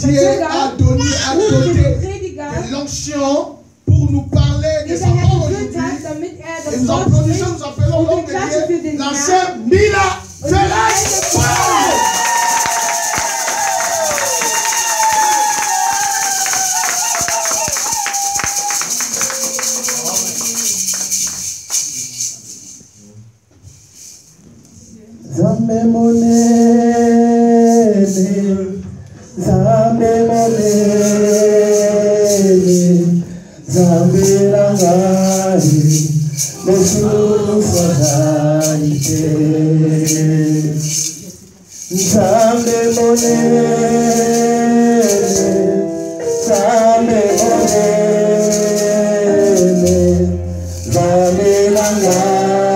Dieu a donné à côté de l'onction pour nous parler de sa parole aujourd'hui. Et nous applaudissons, nous appelons l'homme de Dieu, l'ancien Mila Félix. Zambe monene, zambe langai, Yesu sahaite. Zambe monene, zambe langai,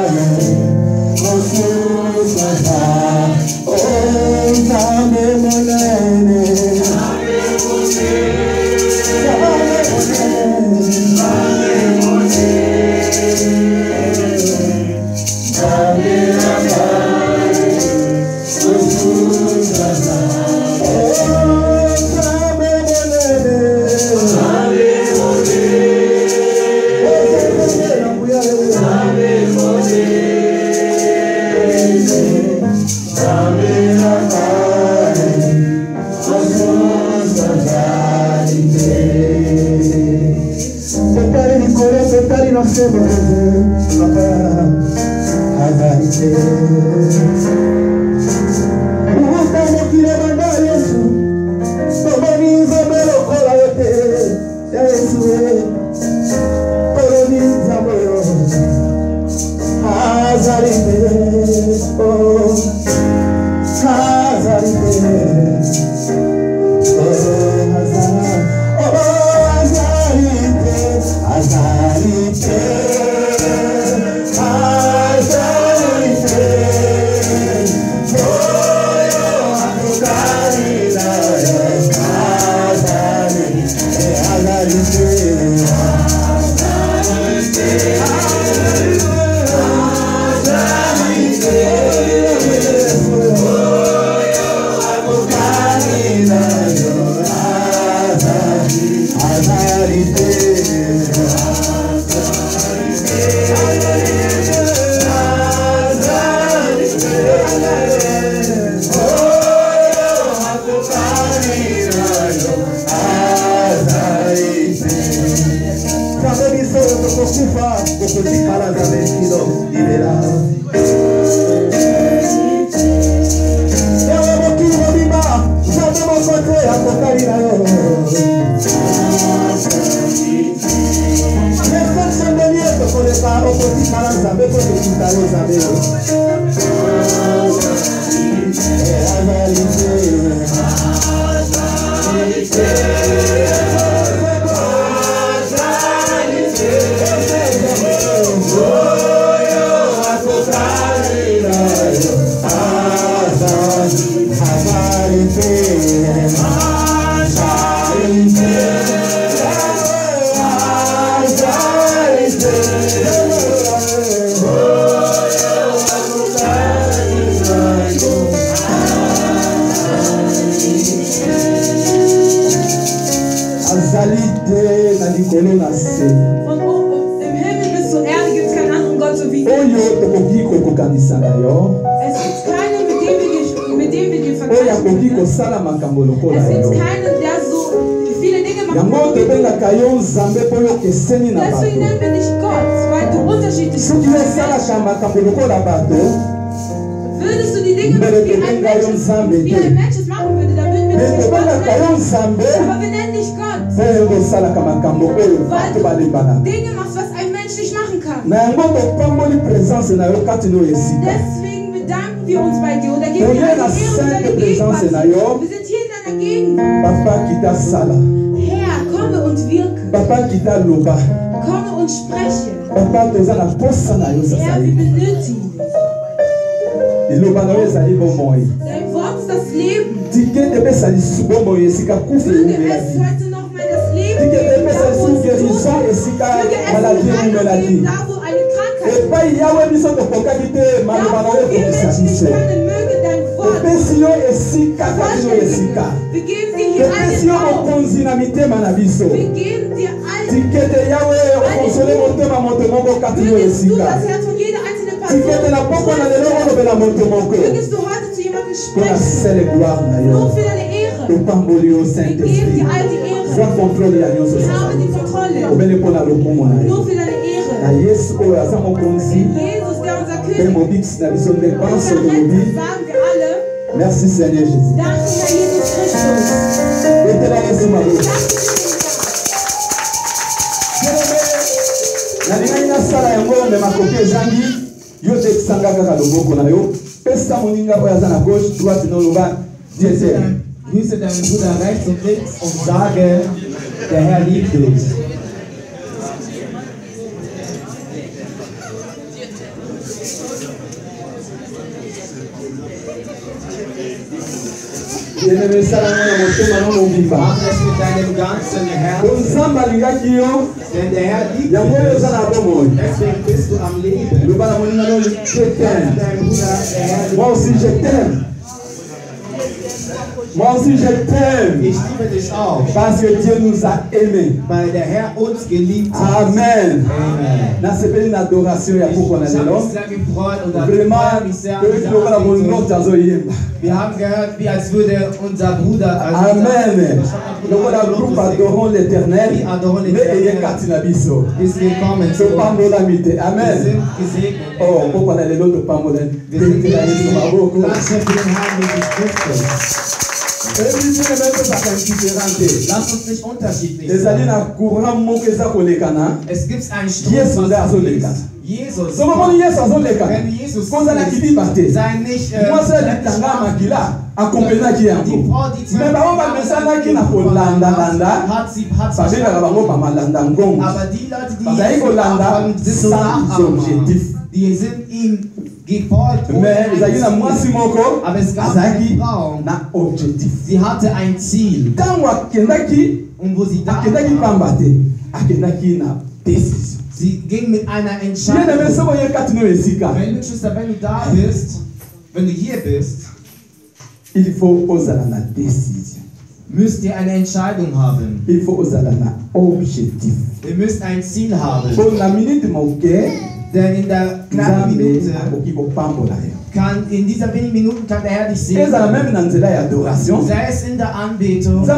Yesu Deswegen nennen wir dich Gott, weil du unterschiedlich bist. Würdest du die Dinge machen, wie ein Mensch es machen würde, dann würden wir dich nicht Gott nennen. Aber wir nennen dich Gott, weil du Dinge machst, was ein Mensch nicht machen kann. Deswegen bedanken wir uns bei dir und geben dir eine Ehre für deine Gegenwart. Wir sind hier in deiner Gegenwart. Herr, komme und wirke. Komme und spreche. Herr, wir benötigen dich. Dein Wort ist das Leben. Würde es heute noch mal das Leben geben, da wo es Tod ist. Würde es Heilung geben, da wo eine Krankheit ist. Da wo wir Menschen nicht können, möge dein Wort. Wir geben dir geben all den auf. Wir geben dir all den. Mögest du das Herz von jeder einzelnen Person. Mögest du heute zu jemandem sprechen. Nur für deine Ehre. Wir geben dir all die Ehre. Wir haben die Kontrolle. Nur für deine Ehre. Jesus, der unser König. Und sagen wir alle. Merci Seigneur Jésus. Danke, Herr Jesus Christus. Grüße deinen Bruder rechts und links und sage, der Herr liebt dich. Mach es mit deinem ganzen Herzen. Denn der Herr liebt dich. Deswegen bist du am Leben. Moi aussi je t'aime. Moi aussi je t'aime. Ich liebe dich auch. Parce que Dieu nous a aimés. Weil der Herr uns geliebt hat. Amen. Amen. Dans cette belle adoration, il y a beaucoup Ich habe mich sehr gefreut und Vraiment, wir haben gehört, wie als würde unser Bruder. Amen. Donc on a groupe adorons l'Éternel. Ist gekommen. Amen. Wir sind gesegnet. Oh, pourquoi on a les autres pas modernes? Wir sind gesegnet. Danke für den Herrn Jesus Christus. Lass uns nicht unterschiedlich sein. Es gibt einen Strom, Jesus. Wenn Jesus sei nicht die Frau, die aber die Leute, die Jesus nachfolgen, die sind ihm gefolgt. Aber es gab eine Frau, sie hatte ein Ziel. Und wo sie da war, sie ging mit einer Entscheidung. Wenn du da bist, wenn du hier bist, il faut oser la décision. Müsst ihr eine Entscheidung haben. Il faut oser la objectif. Ihr müsst ein Ziel haben. Pour la minute moquée, denn in der knappen Minute in dieser wenigen Minuten kann der Herr dich sehen. Sei es in der Anbetung. Der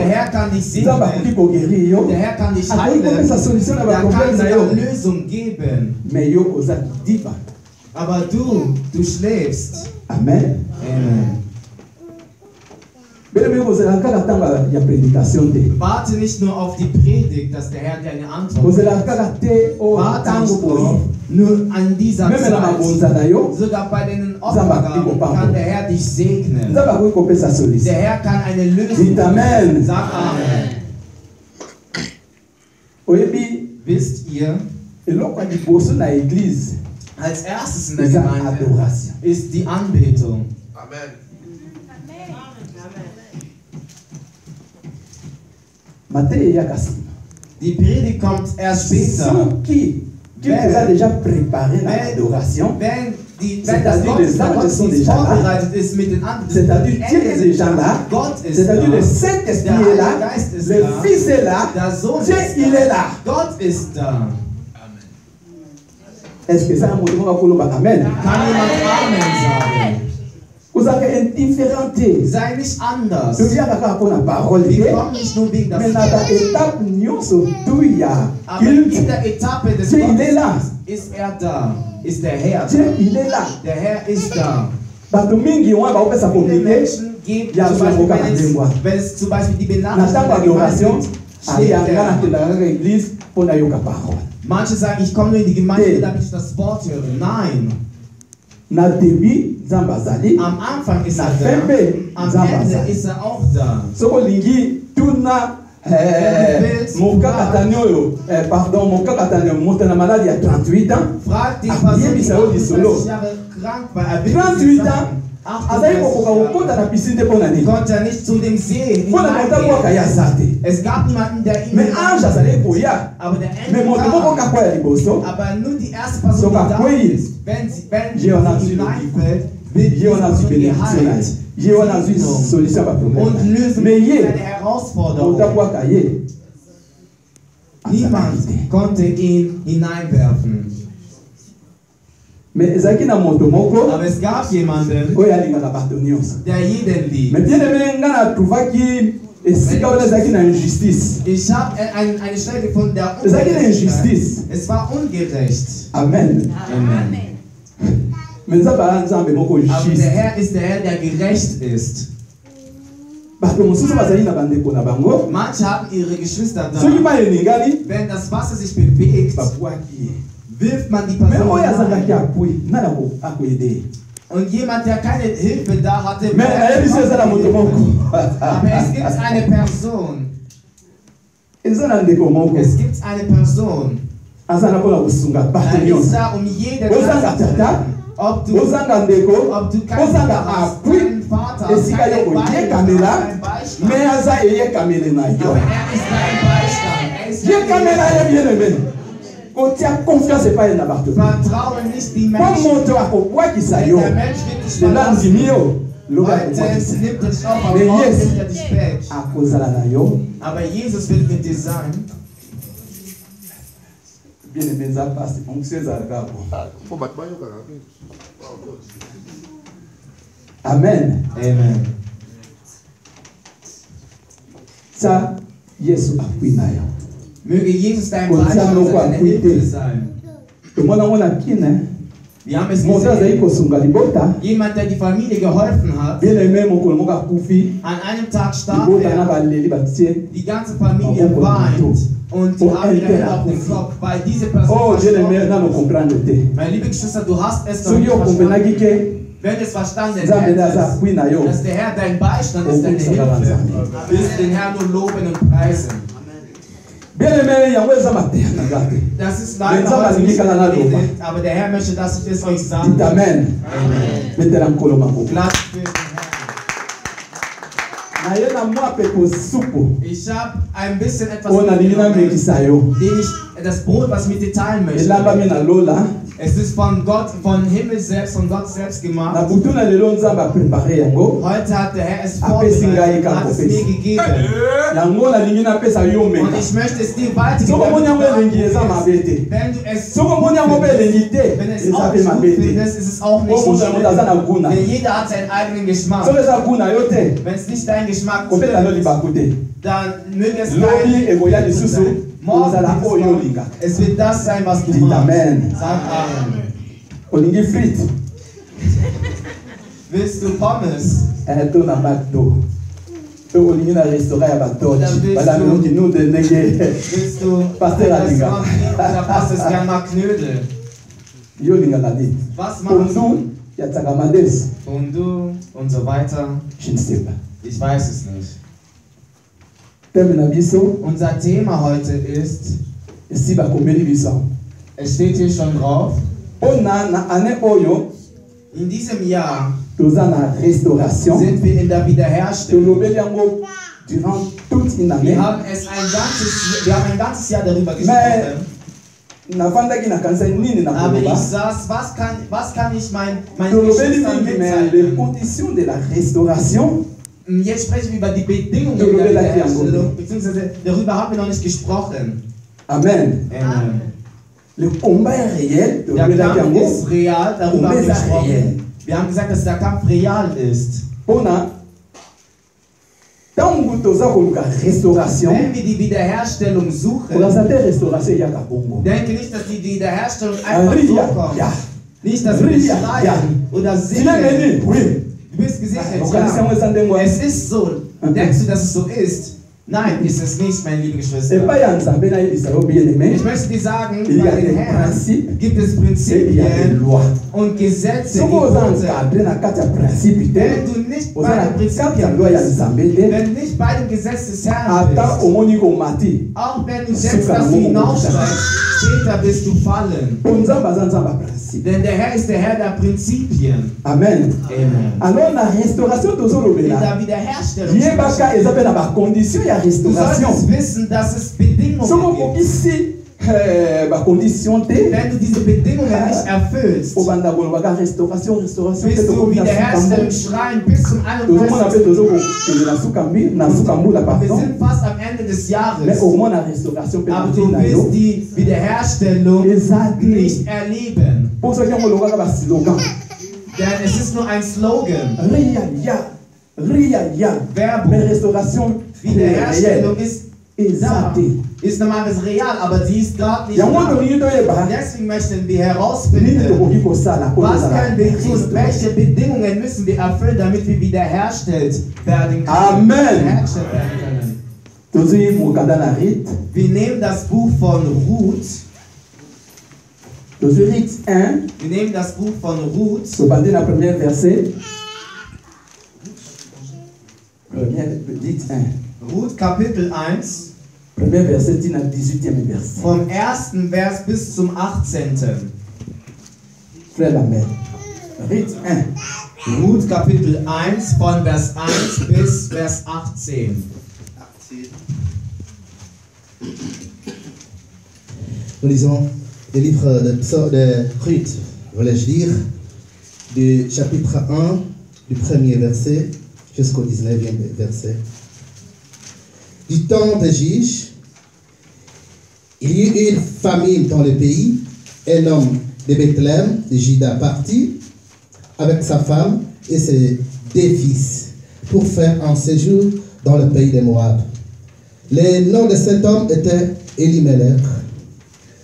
Herr kann dich segnen. Der Herr kann dich heilen. Der kann sogar Lösung geben. Aber du schläfst. Amen. Amen. Warte nicht nur auf die Predigt, dass der Herr dir eine Antwort gibt. Warte nicht nur an dieser Zeit. Sogar bei den Opfergaben kann der Herr dich segnen. Der Herr kann eine Lösung geben. Sag Amen. Wisst ihr, als erstes in der Gemeinde ist die Anbetung. Amen. Die Predigt kommt erst später. Qui vous a déjà préparé l'adoration, wenn das Gottesdienst vorbereitet ist mit den anderen, c'est-à-dire Dieu est déjà là, c'est-à-dire le Saint-Esprit est là, le Fils est là, Dieu il est là. Gott ist da. Est-ce que ça a montré qu'on va Amen? Kann jemand Amen sagen? Vous avez indifférenté. Sei nicht anders. Tu viens d'accord pour la parole. Wir kommen nicht nur wegen der Mais dans la étape nyoso tuya. Aber in der Etappe des Dieu il est là. Ist er da? Ist der Herr da? Dieu il est là. Der Herr ist da. Bato mingi on va faire Viele Menschen geben zum Beispiel, wenn es zum Beispiel die Benachrichtigung gibt. Manche sagen, ich komme nur in die Gemeinde, damit ich das Wort höre. Nein. Am Anfang ist er da, am Ende ist er auch da. Mon kaka monte na maladie à 38 ans. Frag die Person, die 38 ans. Konnte er nicht zu dem See. Es gab niemanden, der ihn aber der Engel kam. Aber nur die erste Person, die da ist, wenn sie hineinfällt, wird geheilt. Und lösen seine Herausforderungen. Niemand konnte ihn hineinwerfen. Aber es gab jemanden, der jeden liebt. Ich habe eine Stelle gefunden, der Ungerechtigkeit. Es war ungerecht. Amen. Amen. Aber der Herr ist der Herr, der gerecht ist. Manche haben ihre Geschwister da. Wenn das Wasser sich bewegt, wirft man die Person rein. Und jemand, der keine Hilfe da hatte, aber es gibt eine Person. Es gibt eine Person. Er ist da, um jeden zu retten. Ob du keinen Vater hast, keinen Vater hast, keinen Beistand, aber er ist dein Beistand. Vertraue nicht die Menschen. Der Mensch wird dich verlassen. Heute nimmt es auf, aber morgen nimmt er dich weg. Aber Jesus wird mit dir sein. Amen. Amen. Ça, Jesus appuie na yo. Möge Jesus dein Beistand und deine Hilfe sein. Wir haben es gesehen. Jemand, der die Familie geholfen hat, an einem Tag starb er. Die ganze Familie weint und die haben ihre Hände auf den Kopf, weil diese Person Meine liebe Geschwister, du hast es doch nicht verstanden. Wenn es verstanden hättest, dass der Herr dein Beistand ist, deine Hilfe, wirst du den Herrn nur loben und preisen. Das ist leider heute nicht geredet, aber der Herr möchte, dass ich es euch sage. Amen. Platz für den Herrn. Ich habe ein bisschen etwas mitgenommen, das Brot, was ich mit dir teilen möchte. Es ist von Gott, von Himmel selbst, von Gott selbst gemacht. Heute hat der Herr es vorbereitet, hat es mir gegeben. Und ich möchte es dir weitergeben. Wenn du es wenn es auch nicht gut findest, ist es auch nicht so schlimm. Denn jeder hat seinen eigenen Geschmack. Wenn es nicht dein Geschmack ist, dann möge es dein sein. Es wird das sein, was du machst. Amen. Sag Amen. Olingi frit. Willst du Pommes? Olingi na restaurant ya batochi. Bala melongi nous de nenge. Willst du Pasteur Alinga. Da passt es gern mal Knödel. Yo linga nani. Was machst du? Ya tsakamades. Und du und so weiter. Je ne sais pas. Ich weiß es nicht. Biso. Unser Thema heute ist, Ici ba komeli biso. Es steht hier schon drauf. Na ane oyo. In diesem Jahr Restauration. Sind wir in der Wiederherstellung. Durant toute une année. Wir haben ein ganzes Jahr darüber gesprochen. Aber ich saß, was kann ich meinen Geschwistern mitteilen? Les conditions de la restauration. Jetzt sprechen wir über die Bedingungen der Wiederherstellung, beziehungsweise darüber haben wir noch nicht gesprochen. Amen. Amen. Le combat est réel. Der Kampf ist real, darüber haben wir gesprochen. Wir haben gesagt, dass der Kampf real ist. Wenn wir die Wiederherstellung suchen, denke nicht, dass die Wiederherstellung einfach so kommt. Nicht, dass wir schreien oder singen. Du bist gesichert, ja. Es ist so. Denkst du, dass es so ist? Nein, ist es nicht, meine lieben Geschwister. Ich möchte dir sagen, bei den Herrn gibt es Prinzipien und Gesetze, wenn du nicht bei den Prinzipien bist, wenn du nicht bei dem Gesetz des Herrn bist, auch wenn du denkst, dass du hinaussteigst, später wirst du fallen. Denn der Herr ist der Herr der Prinzipien. Amen. Alors la restauration in der Wiederherstellung. Du solltest wissen, dass es Bedingungen gibt. wenn du diese Bedingungen nicht erfüllst, bist du Wiederherstellung schreien bis zum 31. Wir sind fast am Ende des Jahres, aber du willst die Wiederherstellung nicht erleben. Denn es ist nur ein Slogan. Werbung. Wiederherstellung ist da. Ist normales real, aber sie ist gerade nicht da. Deswegen möchten wir herausfinden, was können wir tun, welche Bedingungen müssen wir erfüllen, damit wir wiederhergestellt werden können. Amen. Wir nehmen das Buch von Ruth. Wir nehmen das Buch von Ruth. Ruth Kapitel 1. Vom 1. Vers bis zum 18. Ruth Kapitel 1 von Vers 1 bis Vers 18. Nous lisons le livre de Ruth, voulais-je dire, du chapitre 1, du premier verset jusqu'au 19e verset. Du temps des juges, il y eut une famine dans le pays. Un homme de Bethléem, de Juda, partit avec sa femme et ses 2 fils pour faire un séjour dans le pays de Moab. Le nom de cet homme était Elimelech,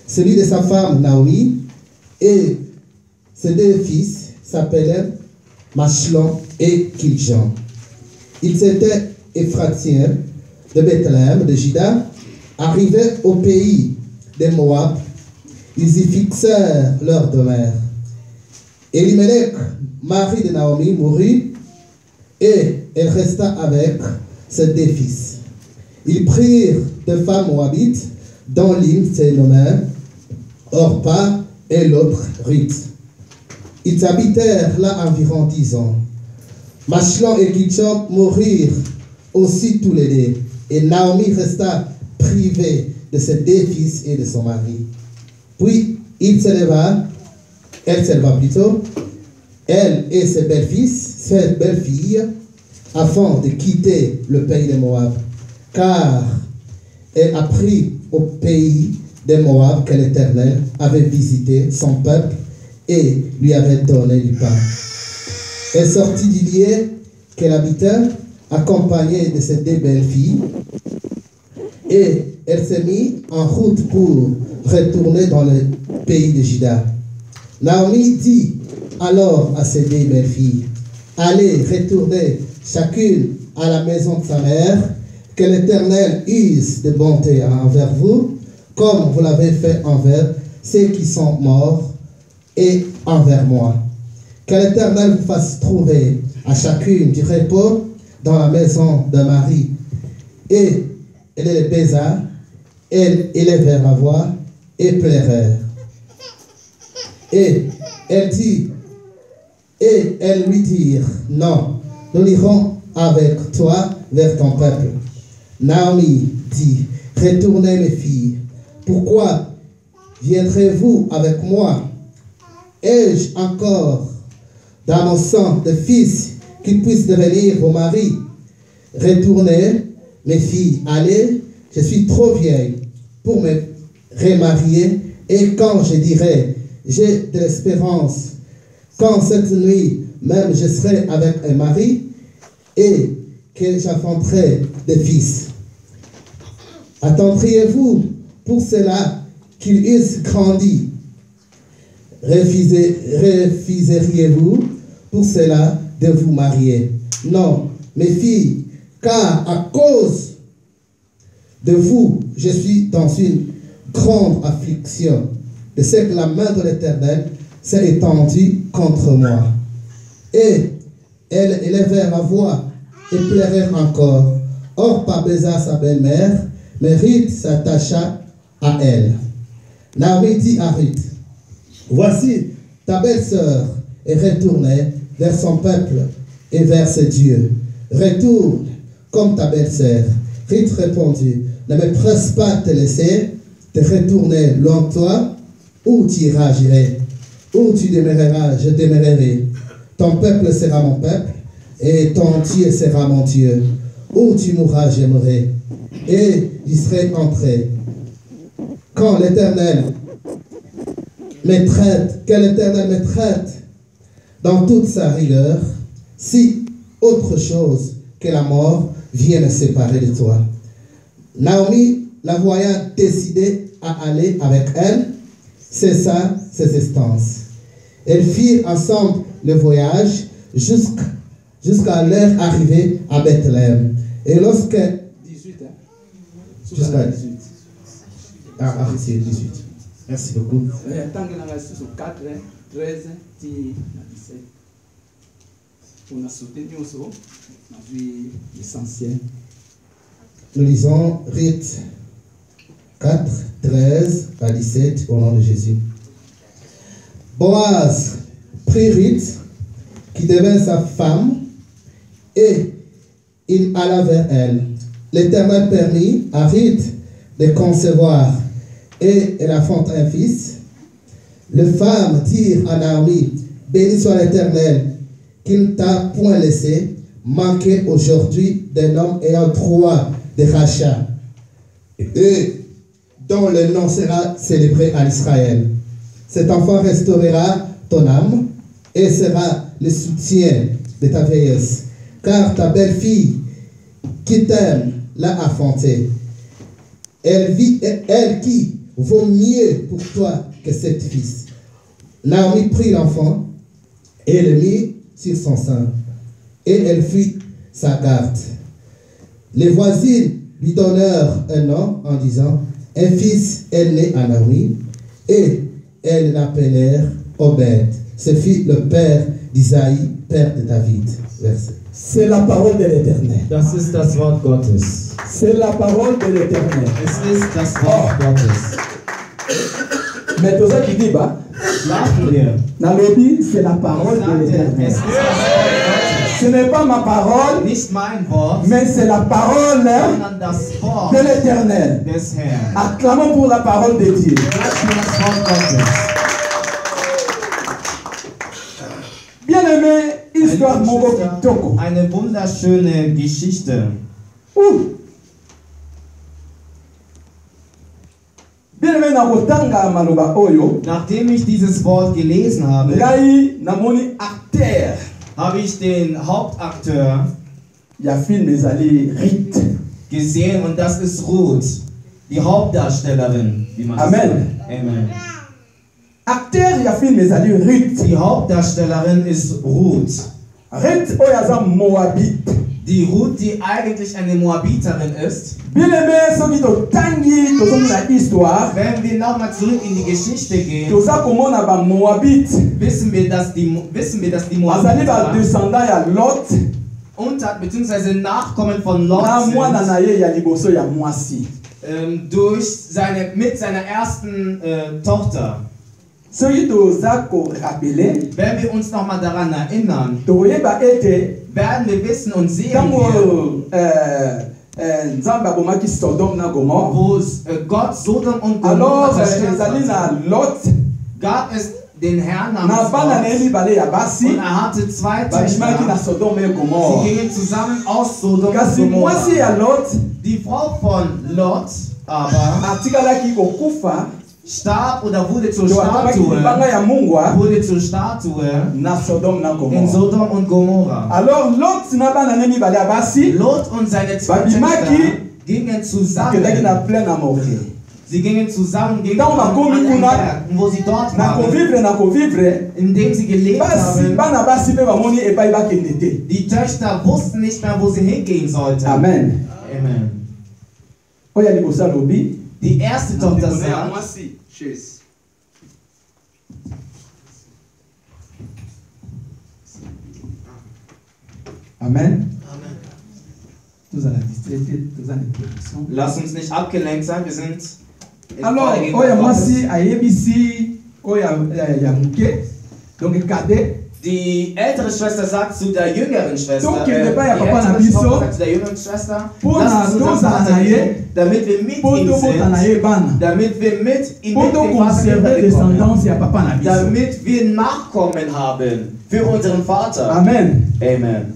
celui de sa femme Naomi, et ses 2 fils s'appelaient Machlon et Kiljon. Ils étaient Éphratiens de Bethléem, de Juda, arrivés au pays de Moab. Ils y fixèrent leur demeure. Elimelech, mari de Naomi, mourut et elle resta avec ses 2 fils. Ils prirent 2 femmes moabites, dont l'une se nommait Orpa et l'autre Ruth. Ils habitèrent là environ 10 ans. Machlon et Kiljon moururent aussi tous les 2, et Naomi resta privée de ses 2 fils et de son mari. Puis elle s'éleva plutôt, elle et ses belles-filles, afin de quitter le pays de Moab, car elle apprit au pays de Moab que l'Éternel avait visité son peuple et lui avait donné du pain. Elle sortit du lieu qu'elle habitait, accompagnée de ses 2 belles-filles, et elle s'est mise en route pour retourner dans le pays de Juda. Naomi dit alors à ses 2 belles-filles, allez retourner chacune à la maison de sa mère, que l'Éternel use de bonté envers vous, comme vous l'avez fait envers ceux qui sont morts et envers moi. Que l'Éternel vous fasse trouver à chacune du repos dans la maison de Marie. Et elle les baisa, elle élevèrent la voix et pleurèrent. Et elle lui dit, non, nous irons avec toi vers ton peuple. Naomi dit, retournez mes filles, pourquoi viendrez-vous avec moi? Ai-je encore dans mon sang de fils qui puissent devenir vos maris? Retournez mes filles, allez, je suis trop vieille pour me remarier, et quand je dirai, j'ai de l'espérance, quand cette nuit même je serai avec un mari et que j'enfanterai des fils. Attendriez-vous pour cela qu'ils eussent grandi? Refuseriez-vous pour cela de vous marier? Non, mes filles, car à cause de vous, je suis dans une grande affliction, de ce que la main de l'Éternel s'est étendue contre moi. Et elle élevèrent la voix et pleurèrent encore. Orpa baisa sa belle-mère, mais Ruth s'attacha à elle. Naomi dit à Ruth, voici ta belle-sœur est retournée vers son peuple et vers ses dieux. Retourne comme ta belle-sœur. Ruth répondit, ne me presse pas de te laisser, te retourner loin de toi, où tu iras, j'irai. Où tu demeureras, je demeurerai. Ton peuple sera mon peuple, et ton Dieu sera mon Dieu. Où tu mourras, je mourrai, et j'y serai entré. Quand l'Éternel me traite, que l'Éternel me traite dans toute sa rigueur, si autre chose que la mort vient me séparer de toi. Naomi, la voyant décidée à aller avec elle, cessa ses instances. Elles firent ensemble le voyage jusqu'à leur arrivée à Bethléem. Et lorsque... 18, hein? Jusqu'à 18. Ah, c'est 18. Merci beaucoup. Tant qu'il y a 4, 13, 17. On a soutenu aussi l'essentiel. Nous lisons Rite 4, 13 à 17 au nom de Jésus. Boaz prit Rite, qui devint sa femme, et il alla vers elle. L'Éternel permit à Rite de concevoir, et elle enfanta un fils. Les femmes dirent à Naomi, béni soit l'Éternel, qu'il ne t'a point laissé manquer aujourd'hui d'un homme ayant droit de rachat, et dont le nom sera célébré à Israël. Cet enfant restaurera ton âme et sera le soutien de ta vieillesse, car ta belle-fille qui t'aime l'a affrontée. Elle qui vaut mieux pour toi que sept fils. Naomi prit l'enfant et le mit sur son sein, et elle fit sa garde. Les voisines lui donnèrent un nom en disant, un fils est né à Naomi, et elles l'appelèrent Obed. Ce fut le père d'Isaïe, père de David. C'est la parole de l'Éternel. Das ist das Wort Gottes. C'est la parole de l'Éternel. Es ist das Wort Gottes. Mais tout ça qui dit bas, dans le dit, c'est la parole de l'Éternel. Ce n'est pas ma parole, mais c'est la parole de l'Éternel. Acclamons pour la parole de Dieu. Bien-aimé, histoire Mongo Kitoko. Eine wunderschöne Geschichte. Bien-aimé, na kotanga maloba oyo. Nachdem ich dieses Wort gelesen habe, ngai namoni acteur. Habe ich den Hauptakteur ya film ezali Rite gesehen, und das ist Ruth, die Hauptdarstellerin, wie man Amen. sagt. Amen. Acteur ya film ezali Rite. Die Hauptdarstellerin ist Ruth. Rite oyaza Moabit. Die Ruth, die eigentlich eine Moabiterin ist. Bien-aimé, soki totangi tozomona histoire. Wenn wir nochmal zurück in die Geschichte gehen, toza komona ba Moabit. Wissen wir, dass die Moabiter azali ba descendant ya Lot beziehungsweise Nachkommen von Lot na mwana na ye ya liboso ya mwasi. Mit seiner ersten Tochter. Soki toza ko rappeler, wenn wir uns nochmal daran erinnern, toyeba ete werden wir wissen und sehen, wo Gott Sodom und Gomorra zerstört hat, gab es den Herrn namens Lot, und er hatte zwei Töchter. Sie gingen zusammen aus Sodom und Gomorra. Die Frau von Lot aber starb oder wurde zur Statue in Sodom und Gomorra. Alors Lot und seine zwei Töchter gingen zusammen. Sie gingen zusammen gegen den Berg, wo sie dort waren, indem sie gelebt haben. Die Töchter wussten nicht mehr, wo sie hingehen sollten. Amen. Amen. Die erste Tochter sagt, Amen. Lass uns nicht abgelenkt sein, wir sind alors oya mwasi ayebisi oya ya muke donc kade Die ältere Schwester sagt zu der jüngeren Schwester, die ältere Schwester sagt zu der jüngeren Schwester, lass uns unseren Vater bitten, damit wir mit ihm sind, damit wir mit ihm mit dem Vater kommen, damit wir Nachkommen haben für unseren Vater. Amen. Amen.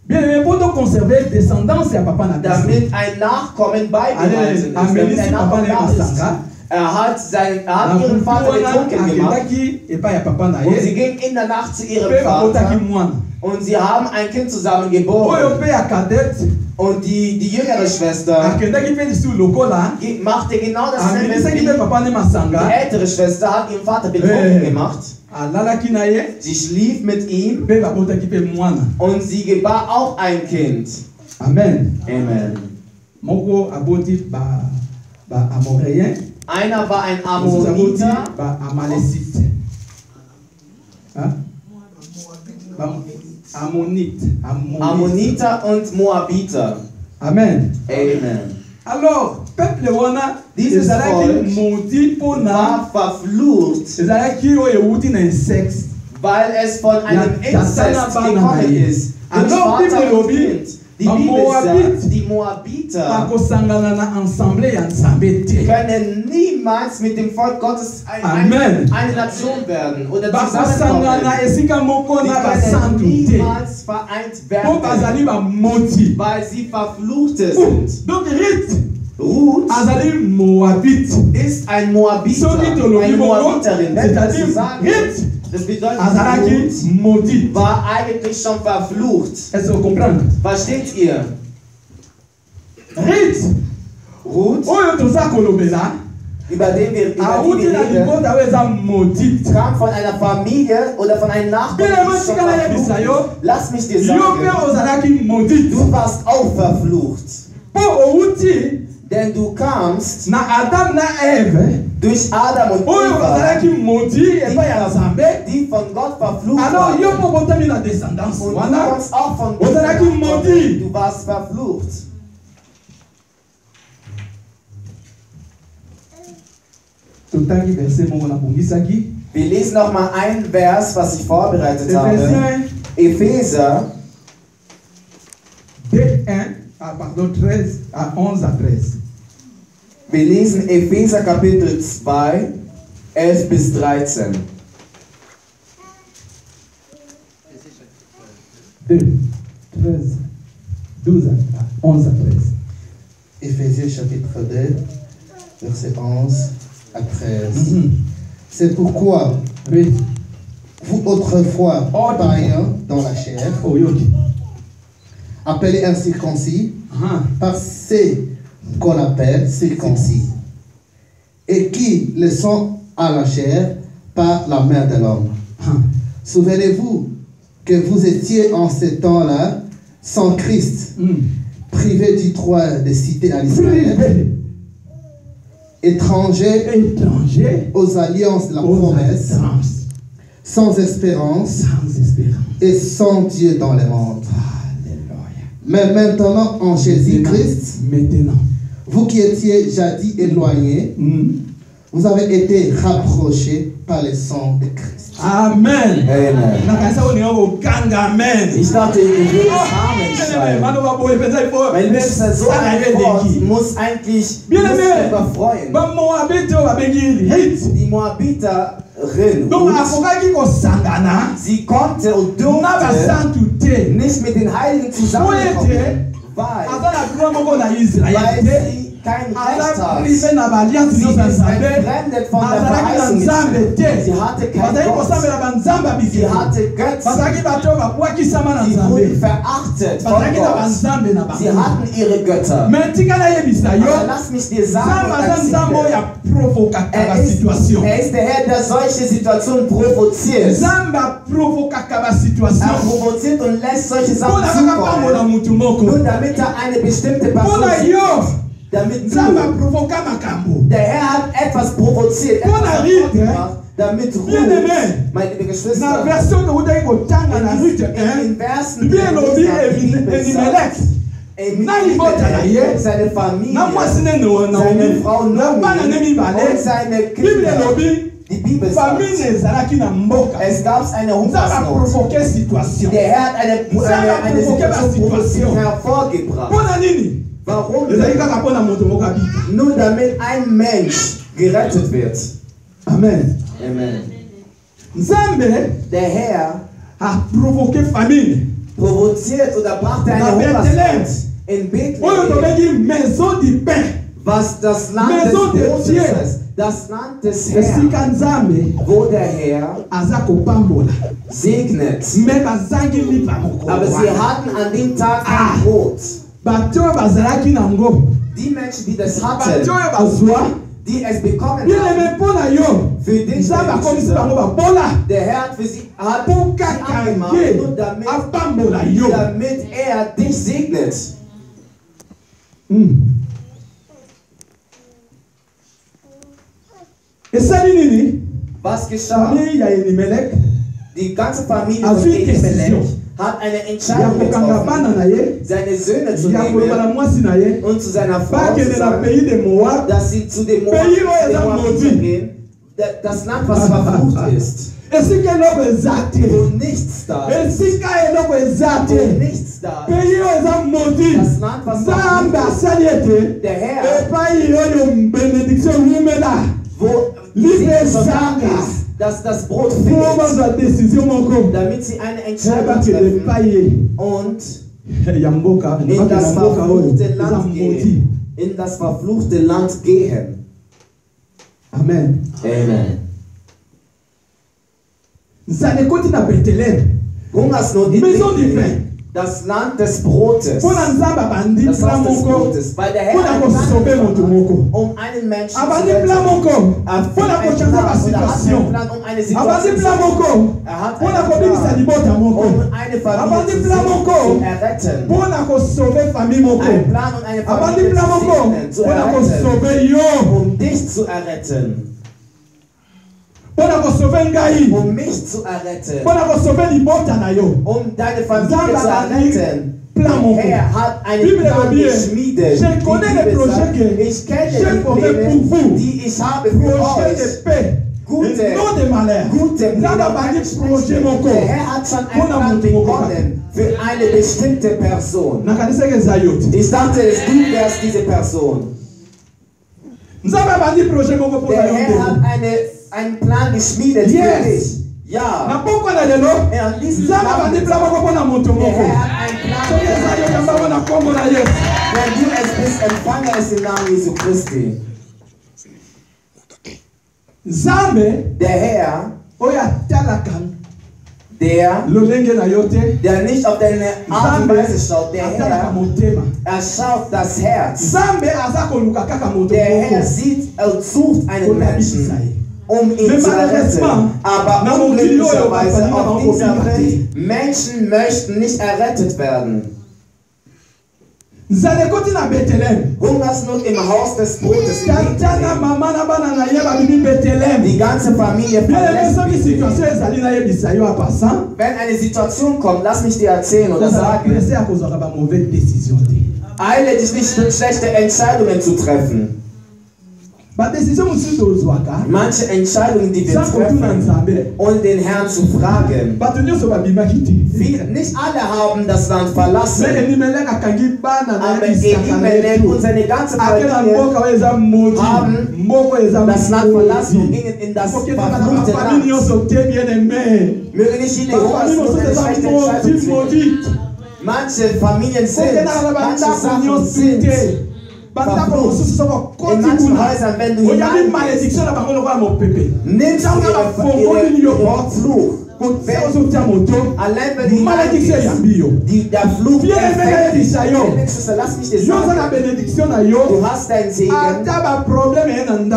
Bien, pour conserver descendance à papa na. Damit ein Nachkommen beibehalten ist, damit ein Nachkommen ist. Er hat ihren Vater betrunken gemacht und sie ging in der Nacht zu ihrem Vater und sie haben ein Kind zusammen geboren. Und die jüngere Schwester machte genau dasselbe. Die ältere Schwester hat ihren Vater betrunken gemacht. Sie schlief mit ihm und sie gebar auch ein Kind. Amen. Amen. Einer war ein Ammoniter. Ammoniter und Moabiter. Amen. Amen. Alors, peuple wana, dieses Volk war verflucht, weil es von einem Inzest gekommen ist. Durch Vater und Kind. Die Bibel sagt, die Moabiter können niemals mit dem Volk Gottes eine Nation werden oder zusammenkommen. Die können niemals vereint werden, weil sie Verfluchte sind. Ruth ist ein Moabiter, eine Moabiterin. Wenn wir das so sagen, das bedeutet, Ruth war eigentlich schon verflucht. Versteht ihr? Ruth, über die wir reden, kam von einer Familie oder von einem Nachbarn, die schon verflucht. Lass mich dir sagen, du warst auch verflucht. Denn du kamst durch Adam und Eva, die von Gott verflucht waren. Und du kommst auch von Gott. Du warst verflucht. Wir lesen noch mal ein Vers, was ich vorbereitet habe. Epheser 13 à 11 à 13. Wir lesen Epheser Kapitel 2, 11 bis 13. 2, 13, 12 à 11 à 13. Éphésiens chapitre 2, verset 11 à 13. C'est pourquoi vous autrefois païens dans la chair, appelés incirconcis par ceux qu'on appelle circoncis, et qui le sont à la chair par la main de l'homme. Souvenez-vous que vous étiez en ce temps-là sans Christ, privés du droit de cité à l'Israël, étrangers aux alliances de la promesse, sans espérance et sans Dieu dans le monde. Mais maintenant, en Jésus-Christ, vous qui étiez jadis éloignés, vous avez été rapprochés par le sang de Christ. Amen. Amen. Ich dachte, ich will es Amen schreiben. Weil mir ist das so ein Wort, muss eigentlich überfreuen. Die Moabiterin, sie konnte und durfte nicht mit den Heiligen zusammenkommen, weil sie kein Recht hat. Sie ist entfremdet von der Verheißung. Sie hatte kein Gott. Sie hatte Götzen. Sie wurden verachtet von Gott. Sie hatten ihre Götter. Aber lass mich dir sagen, er ist der Herr, der solche Situationen provoziert. Er provoziert und lässt solche Sachen zukommen. Nur damit er eine bestimmte Person sieht. Damit der Herr hat etwas provoziert, damit Ruth, meine liebe Geschwister, in Versen seine Familie, seine Frau Nomi und seine Kinder. Die Bibel sagt, es gab eine Hungersnot. Der Herr hat eine Situation hervorgebracht. Warum? Nur damit ein Mensch gerettet wird. Amen. Amen. Der Herr hat provoziert oder brachte eine Hungersnot in Bethlehem, was das Land des Brotes ist. Das Land des Herrn, wo der Herr segnet. Aber sie hatten an dem Tag kein Brot. Die Menschen, die das hatten, die es bekommen haben, für den der Herr hat für sie angemacht, damit er dich segnet. Was geschah? Die ganze Familie von Elimelech hat eine Entscheidung getroffen, seine Söhne zu nehmen und zu seiner Frau zu sagen, dass sie zu dem Moabiten gehen, das Land, was verflucht ist. Wo nichts da ist. Wo nichts da ist. Das Land, was verflucht ist. Der Herr, wo dass das Brot fehlt, damit sie eine Entscheidung treffen und in das verfluchte Land gehen. In das verfluchte Land gehen. Amen. Amen. Hungersnot in Bethlehem. Das Land des Brotes. Das Haus des Brotes. Weil der Herr einen Plan um einen Menschen zu retten. Er hat einen Plan um eine Situation. Er hat einen Plan um eine Familie zu erretten. Ein Plan um eine Familie zu erretten. Um dich zu erretten. Um mich zu erretten. Um deine Familie zu erretten. Der Herr hat einen Plan geschmiedet. Ich kenne die Pläne, die ich habe für euch. Gute Pläne. Der Herr hat schon einen Plan begonnen für eine bestimmte Person. Ich dachte, du wärst diese Person. Der Herr hat einen Plan geschmiedet für dich. Ja. Und diesen Plan, der Herr hat einen Plan. Wenn du es bist, empfange es im Namen Jesu Christi. Der Herr, der nicht auf deine Art und Weise schaut, der Herr, er schaut das Herz. Der Herr sieht und sucht einen Menschen, um ihn zu retten. Aber unglücklicherweise auf dieser Welt, Menschen möchten nicht errettet werden. Hungersnot im Haus des Brotes. Die ganze Familie verlässt. Wenn eine Situation kommt, lass mich dir erzählen oder sagen, eile dich nicht, schlechte Entscheidungen zu treffen. Manche Entscheidungen, die wir treffen, um den Herrn zu fragen. Nicht alle haben das Land verlassen. Aber Elimelech und seine ganze Familie haben das Land verlassen und gingen in das verfluchte Land. Möge nicht jede Hungersnot eine schlechte Entscheidung treffen. Manche Familien sind, manche Sachen sind in manchen Häusern, wenn du hineingehst, nimmst du ihre Fluch. Allein wenn du hineingehst, der Fluch lass mich dir sagen, du hast deinen Segen,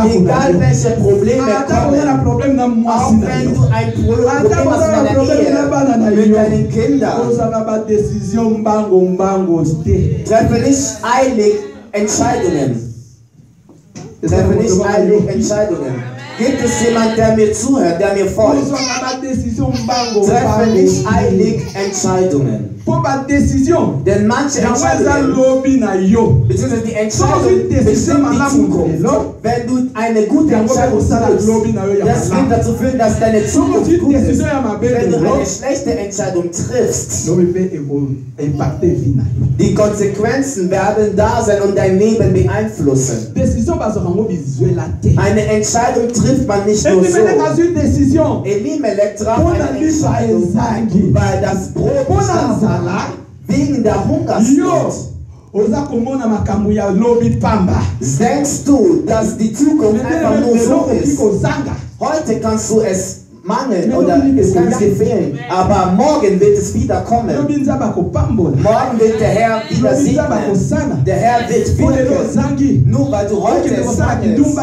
egal welche Probleme kommen, auch wenn du ein Problem hast in deiner Ehe, mit deinen Kindern, treffe nicht eilig Entscheidungen. Treffe nicht eilig Entscheidungen. Gibt es jemanden, der mir zuhört, der mir folgt? Treffe nicht eilig Entscheidungen. Denn manche Entscheidungen, beziehungsweise die Entscheidung bestimmt die Zukunft. Wenn du eine gute Entscheidung triffst, das wird dazu führen, dass deine Zukunft gut ist. Wenn du eine schlechte Entscheidung triffst, die Konsequenzen werden da sein und dein Leben beeinflussen. Eine Entscheidung trifft man nicht nur so. Elimelech traf eine Entscheidung, weil das Brot wegen der Hungersnot. Denkst du, dass die Zukunft einfach nur so ist? Heute kannst du es mangeln oder es kann dir fehlen, aber morgen wird es wieder kommen. Morgen wird der Herr wieder segnen. Der Herr wird wirken. Nur weil du heute es mangelst,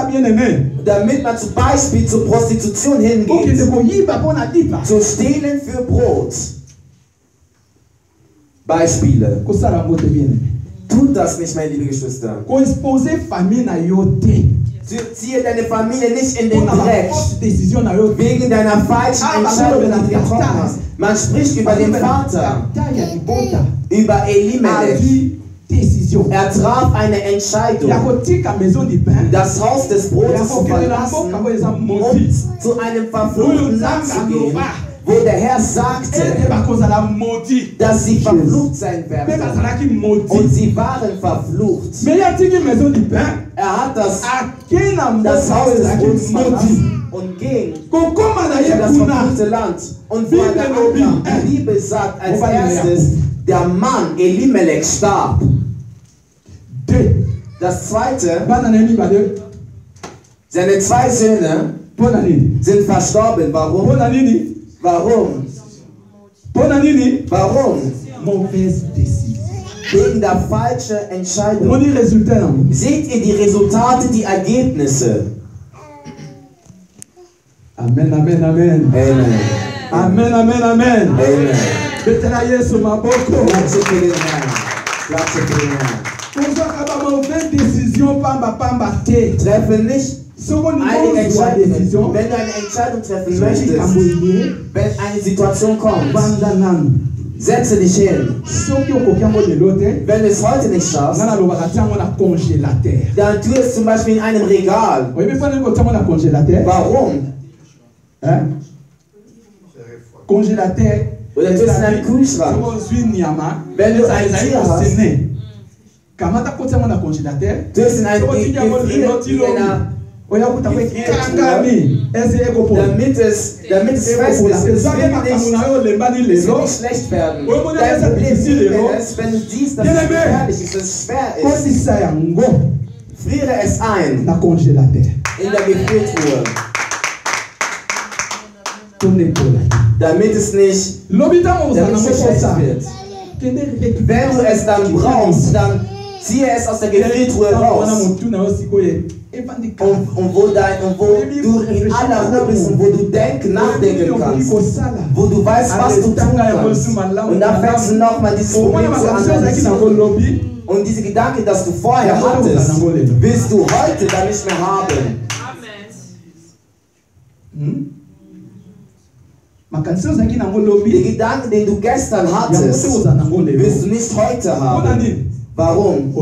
damit man zum Beispiel zur Prostitution hingeht, zu stehlen für Brot. Beispiele. Tut das nicht, meine liebe Geschwister. Ziehe deine Familie nicht in den Dreck wegen deiner falschen Entscheidung, die du getroffen hast. Man spricht über den Vater, über Elimelech. Er traf eine Entscheidung, das Haus des Brotes zu verlassen und zu einem verfluchten Land zu gehen, wo der Herr sagte, dass sie verflucht sein werden. Und sie waren verflucht. Er hat das Haus des Brotes verlassen und ging in das verfluchte Land. Und vor der Ankam, die Bibel sagt als erstes, der Mann Elimelech starb. Das zweite, seine zwei Söhne sind verstorben. Warum? Warum? Warum? Wegen der falschen Entscheidung. Seht ihr die Resultate, die Ergebnisse? Amen, Amen, Amen. Amen. Amen, Amen, Amen. Amen. Klatsche für den Herrn. Klatsche für den Herrn. Treffe nicht einige Entscheidungen. Wenn du eine Entscheidung treffen möchtest, wenn eine Situation kommt, setze dich hin. Wenn du es heute nicht schaffst, dann tu es zum Beispiel in einem Regal. Warum? Oder tu es in einem Kühlschrank. Wenn du ein Tier hast, tu es in einem damit es fest ist. Es wird nicht schlecht werden. Dein Problem ist, wenn du siehst, dass es gefährlich ist, dass es schwer ist, friere es ein in der Gefriertruhe. Damit es nicht schlecht wird. Wenn du es dann brauchst, dann ziehe es aus der Gefriertruhe raus. Und wo du in aller Ruhe bist und wo du nachdenken kannst, wo du weißt, was du tun kannst. Und dann fängst du nochmal dieses Problem zu analysieren. Und diese Gedanken, dass du vorher hattest, willst du heute dann nicht mehr haben. Die Gedanken, den du gestern hattest, willst du nicht heute haben. Warum?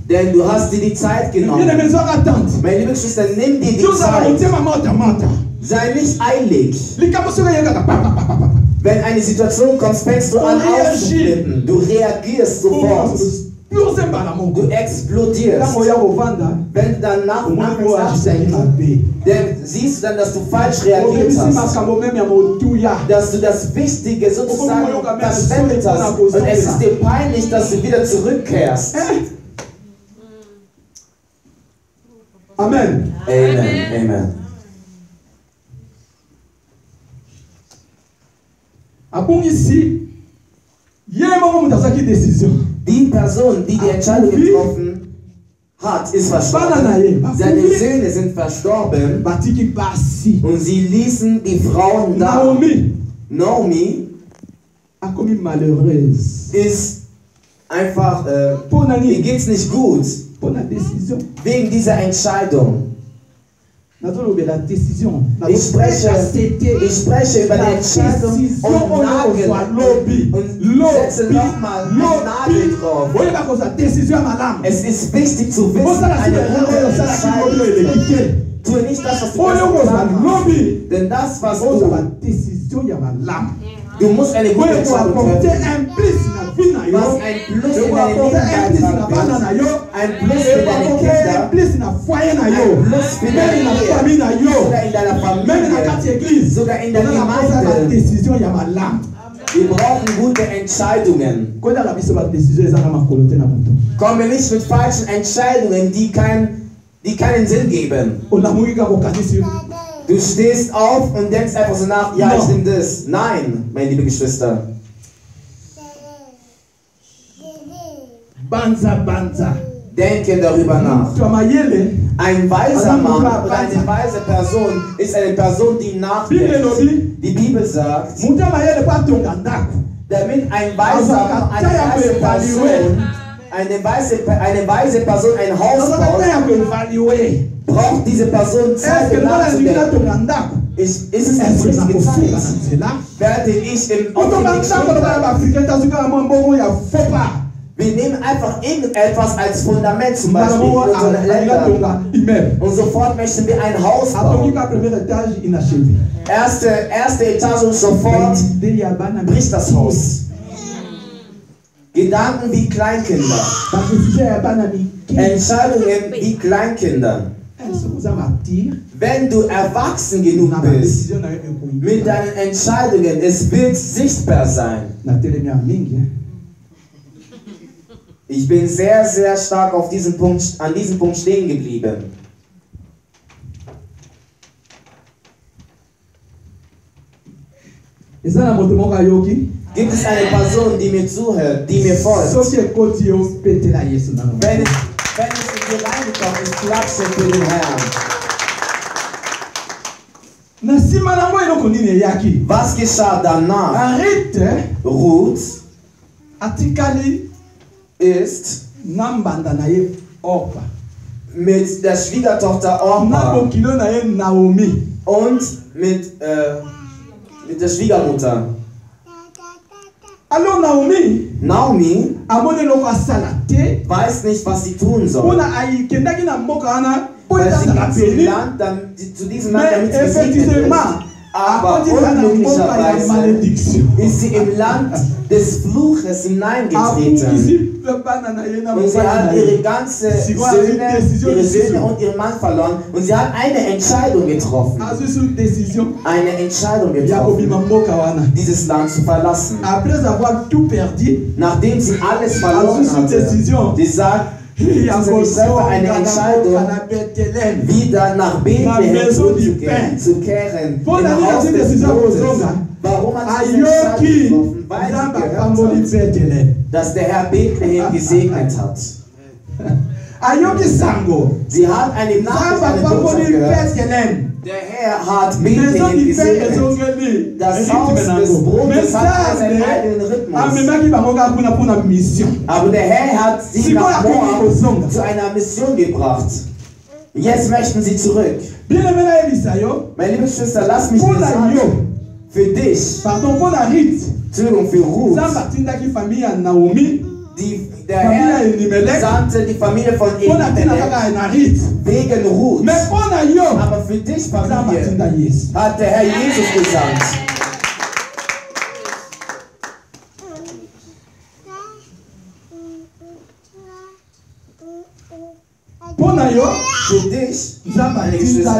Denn du hast dir die Zeit genommen. Meine liebe Geschwister, nimm dir die Zeit. Sei nicht eilig. Wenn eine Situation kommt, fängst du an auszuflippen. Du reagierst sofort. Du explodierst. Wenn du dann nachdenkst, dann siehst du dann, dass du falsch reagiert hast. Dass du das Wichtige sozusagen verschwendet hast. Und es ist dir peinlich, dass du wieder zurückkehrst. Amen. Amen. Amen. Die Person, die die Entscheidung getroffen hat, ist verstorben. Seine Söhne sind verstorben. Und sie ließen die Frauen da. Naomi ist einfach, ihr geht's nicht gut. Wegen dieser Entscheidung. Ich spreche über die Entscheidung und Nagel und setze nochmal einen Nagel drauf. Es ist wichtig zu wissen, eine gute Entscheidung. Tue nicht das, was du machst, denn das, was du musst eine gute Entscheidung treffen. Was ein Plus in deinem Leben beitragen wird. Ein Plus für deine Kinder. Ein Plus für deine Ehe. Sogar in deiner Familie. Sogar in der Gemeinde. Wir brauchen gute Entscheidungen. Kommen wir nicht mit falschen Entscheidungen, die keinen Sinn geben. Du stehst auf und denkst einfach so nach, ja, ich nehme das. Nein, meine liebe Geschwister. Denke darüber nach. Ein weiser Mann oder eine weise Person ist eine Person, die nachdenkt. Die Bibel sagt, damit eine weise Person ein Haus baut, braucht diese Person Zeit nachzudenken. Ist es die richtige Zeit? Werde ich im Augenblick wir nehmen einfach irgendetwas als Fundament, zum Beispiel für unsere Länder. Und sofort möchten wir ein Haus bauen. Erste Etage und sofort bricht das Haus. Gedanken wie Kleinkinder. Entscheidungen wie Kleinkinder. Wenn du erwachsen genug bist mit deinen Entscheidungen, es wird sichtbar sein. Ich bin sehr, sehr stark an diesem Punkt stehen geblieben. Gibt es eine Person, die mir zuhört, die mir folgt? Wenn es in dir reingekommen ist, klatsche für den Herrn. Was geschah danach? Ruth ist mit der Schwiegertochter Orpa und mit der Schwiegermutter. Naomi weiß nicht, was sie tun soll. Weil sie zu diesem Land, damit sie gesegnet wird. Aber unglücklicherweise ist sie im Land des Fluches hineingetreten. Und sie hat ihre ganze ihre Söhne und ihren Mann verloren. Und sie hat eine Entscheidung getroffen. Eine Entscheidung getroffen, dieses Land zu verlassen. Nachdem sie alles verloren hatte, sie sagt, ich treffe eine Entscheidung, wieder nach Bethlehem zurückzukehren, im Haus des Todes. Warum hat sie diese Entscheidung getroffen? Weil sie gehört hat, dass der Herr Bethlehem gesegnet hat. Sie hat eine Nachricht, eine Botschaft gehört. Der Herr hat Bethlehem gesegnet. Das Haus des Brotes hat seinen eigenen Rhythmus. Aber der Herr hat sie nach Moab zu einer Mission gebracht. Jetzt möchten sie zurück. Meine liebe Schwester, lass mich dir sagen, für dich, Entschuldigung, für Ruth, der Herr sandte die Familie von Elimelech wegen Ruth. Aber für dich, Familie, hat der Herr Jesus gesandt. Für dich, meine Geschwister,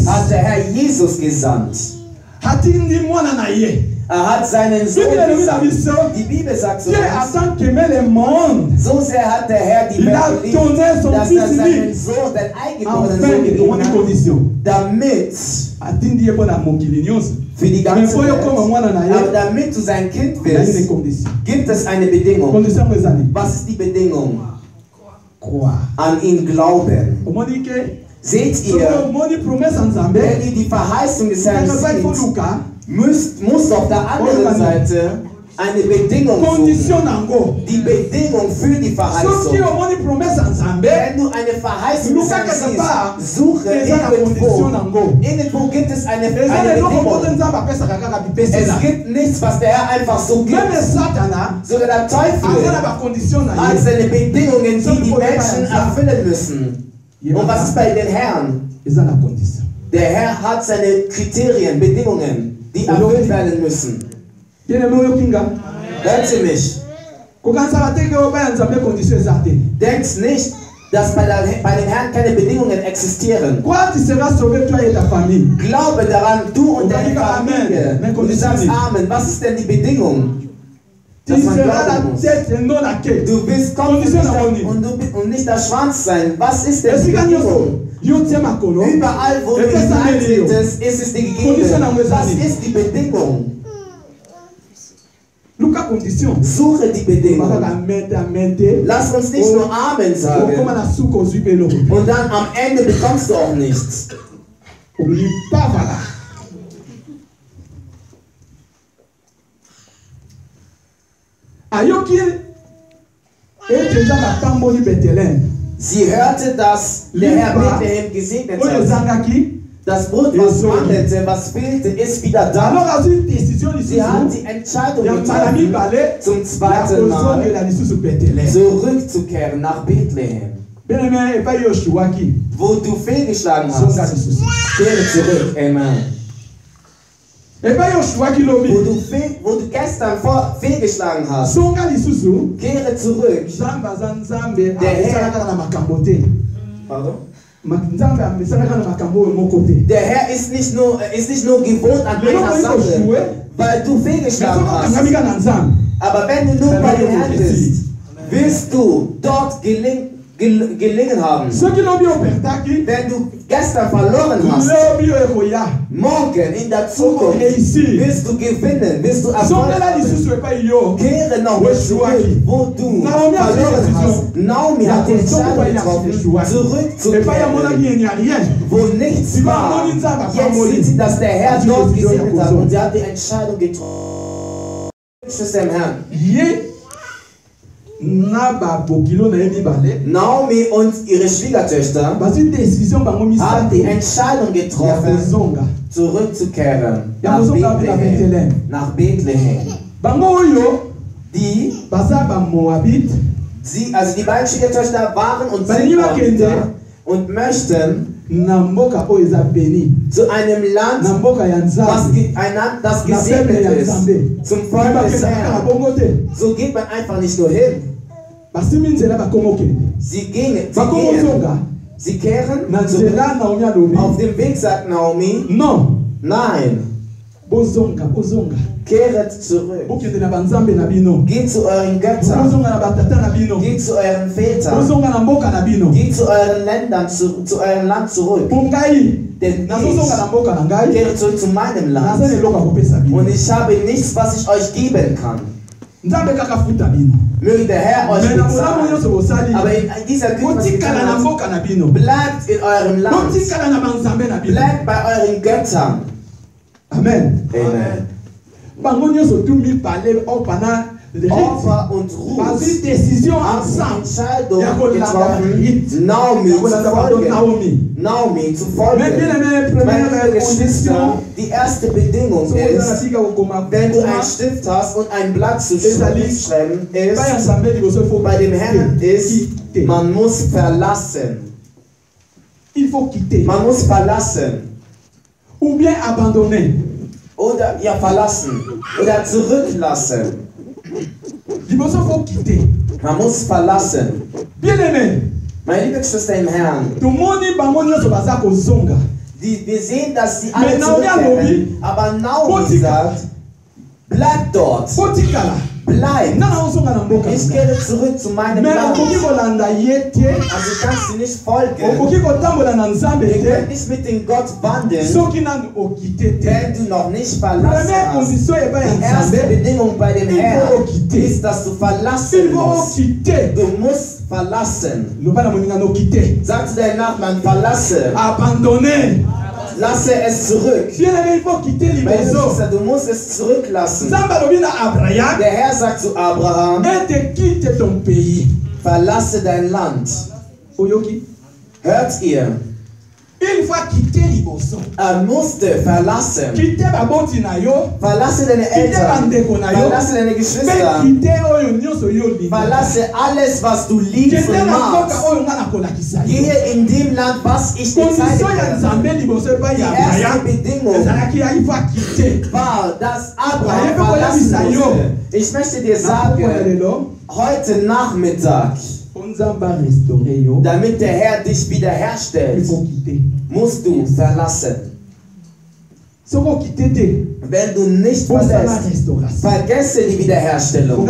hat der Herr Jesus gesandt. Er hat seinen Sohn gesandt. Die Bibel sagt so, so sehr hat der Herr die Welt geliebt, dass er seinen Sohn, den eingeborenen Sohn gegeben hat, damit für die ganze Welt. Aber damit du sein Kind wirst, gibt es eine Bedingung. Was ist die Bedingung? An ihn glauben. Seht ihr, wenn ihr die Verheißung des Herrn seht, muss auf der anderen Seite eine Bedingung suchen. Die Bedingung für die Verheißung. Wenn du eine Verheißung siehst, suche irgendwo gibt es eine Bedingung. Es gibt nichts, was der Herr einfach so gibt. Sogar der Teufel hat seine Bedingungen, die Menschen erfüllen müssen. Und was ist bei den Herren? Der Herr hat seine Kriterien, Bedingungen, die erfüllt werden müssen. Hören Sie mich? Denkt nicht, dass bei den Herren keine Bedingungen existieren. Glaube daran, du und deine Familie. Und du sagst Amen. Was ist denn die Bedingung? Dass man glauben muss. Du willst Kopf und nicht der Schwanz sein. Was ist denn die Bedingung? Überall, wo du hineintrittst, ist es dir gegeben. Was ist die Bedingung? Suche die Bedingung. Lass uns nicht nur Amen sagen. Und dann am Ende bekommst du auch nichts. Sie hörte, dass der Herr Bethlehem gesegnet hat. Das Brot, was mangelte, was fehlte, ist wieder da. Sie hat die Entscheidung getroffen, zum zweiten Mal zurückzukehren nach Bethlehem. Wo du fehlgeschlagen hast, kehre zurück. Amen. Wo du gestern fehlgeschlagen hast, kehre zurück. Der Herr, pardon? Der Herr ist nicht nur gewohnt an einer Sache, weil du fehlgeschlagen hast. Aber wenn du nur bei den Herrn bist, wirst du dort gelingen haben. Wenn du gestern verloren hast, morgen in der Zukunft wirst du gewinnen, wirst du erfolgreich. Kehre noch zurück, wo du verloren hast. Naomi hat die Entscheidung getroffen, zurückzukehren, wo nichts war. Jetzt sieht sie, dass der Herr dort gesegnet hat und sie hat die Entscheidung getroffen. Das ist dem Herrn. Naomi und ihre Schwiegertöchter haben die Entscheidung getroffen, zurückzukehren nach Bethlehem. Die beiden Schwiegertöchter waren und sind und möchten zu einem Land, das gesegnet ist, zum Volk des Herrn. So geht man einfach nicht nur hin. Sie kehren auf dem Weg, sagt Naomi. Nein. Kehret zurück. Geht zu euren Göttern. Geht zu euren Vätern. Geht zu euren Ländern, zu eurem Land zurück. Denn ich kehre zurück zu meinem Land. Und ich habe nichts, was ich euch geben kann. Möge der Herr euch bezahlen. Aber in dieser Güte bleibt in eurem Land. Bleibt bei euren Göttern. Amen. Opfer und Ruhe haben die Entscheidung getroffen, Naomi zu folgen. Meine Geschwister, die erste Bedingung ist, wenn du einen Stift hast und ein Blatt zu schreiben, ist, bei dem Herrn ist, man muss verlassen. Man muss verlassen. Ou bien abandonner. Oder ja, verlassen. Oder zurücklassen. Man muss verlassen. Bien-aimé. Meine liebe Geschwister im Herrn. Wir sehen, dass sie alle zurückkehren. Aber Naomi sagt, bleib dort. Bleib. Ich kehre zurück zu meinem Land. Also kannst du nicht folgen. Ihr könnt nicht mit dem Gott wandeln, wenn du noch nicht verlassen hast. Die erste Bedingung bei dem Herrn ist, dass du verlassen musst. Du musst verlassen. Sag zu deinem Nachbarn, verlasse. Lasse es zurück. Mais du musst es zurücklassen. Der Herr sagt zu Abraham, verlasse dein Land. Hört ihr? Er musste verlassen. Verlasse deine Eltern. Verlasse deine Geschwister. Verlasse alles, was du liebst und magst. Gehe in dem Land, was ich dir zeige. Die erste Bedingung war, dass Abraham verlassen musste. Ich möchte dir sagen, heute Nachmittag, damit der Herr dich wiederherstellt, musst du verlassen. Wenn du nicht verlässt, vergesse die Wiederherstellung.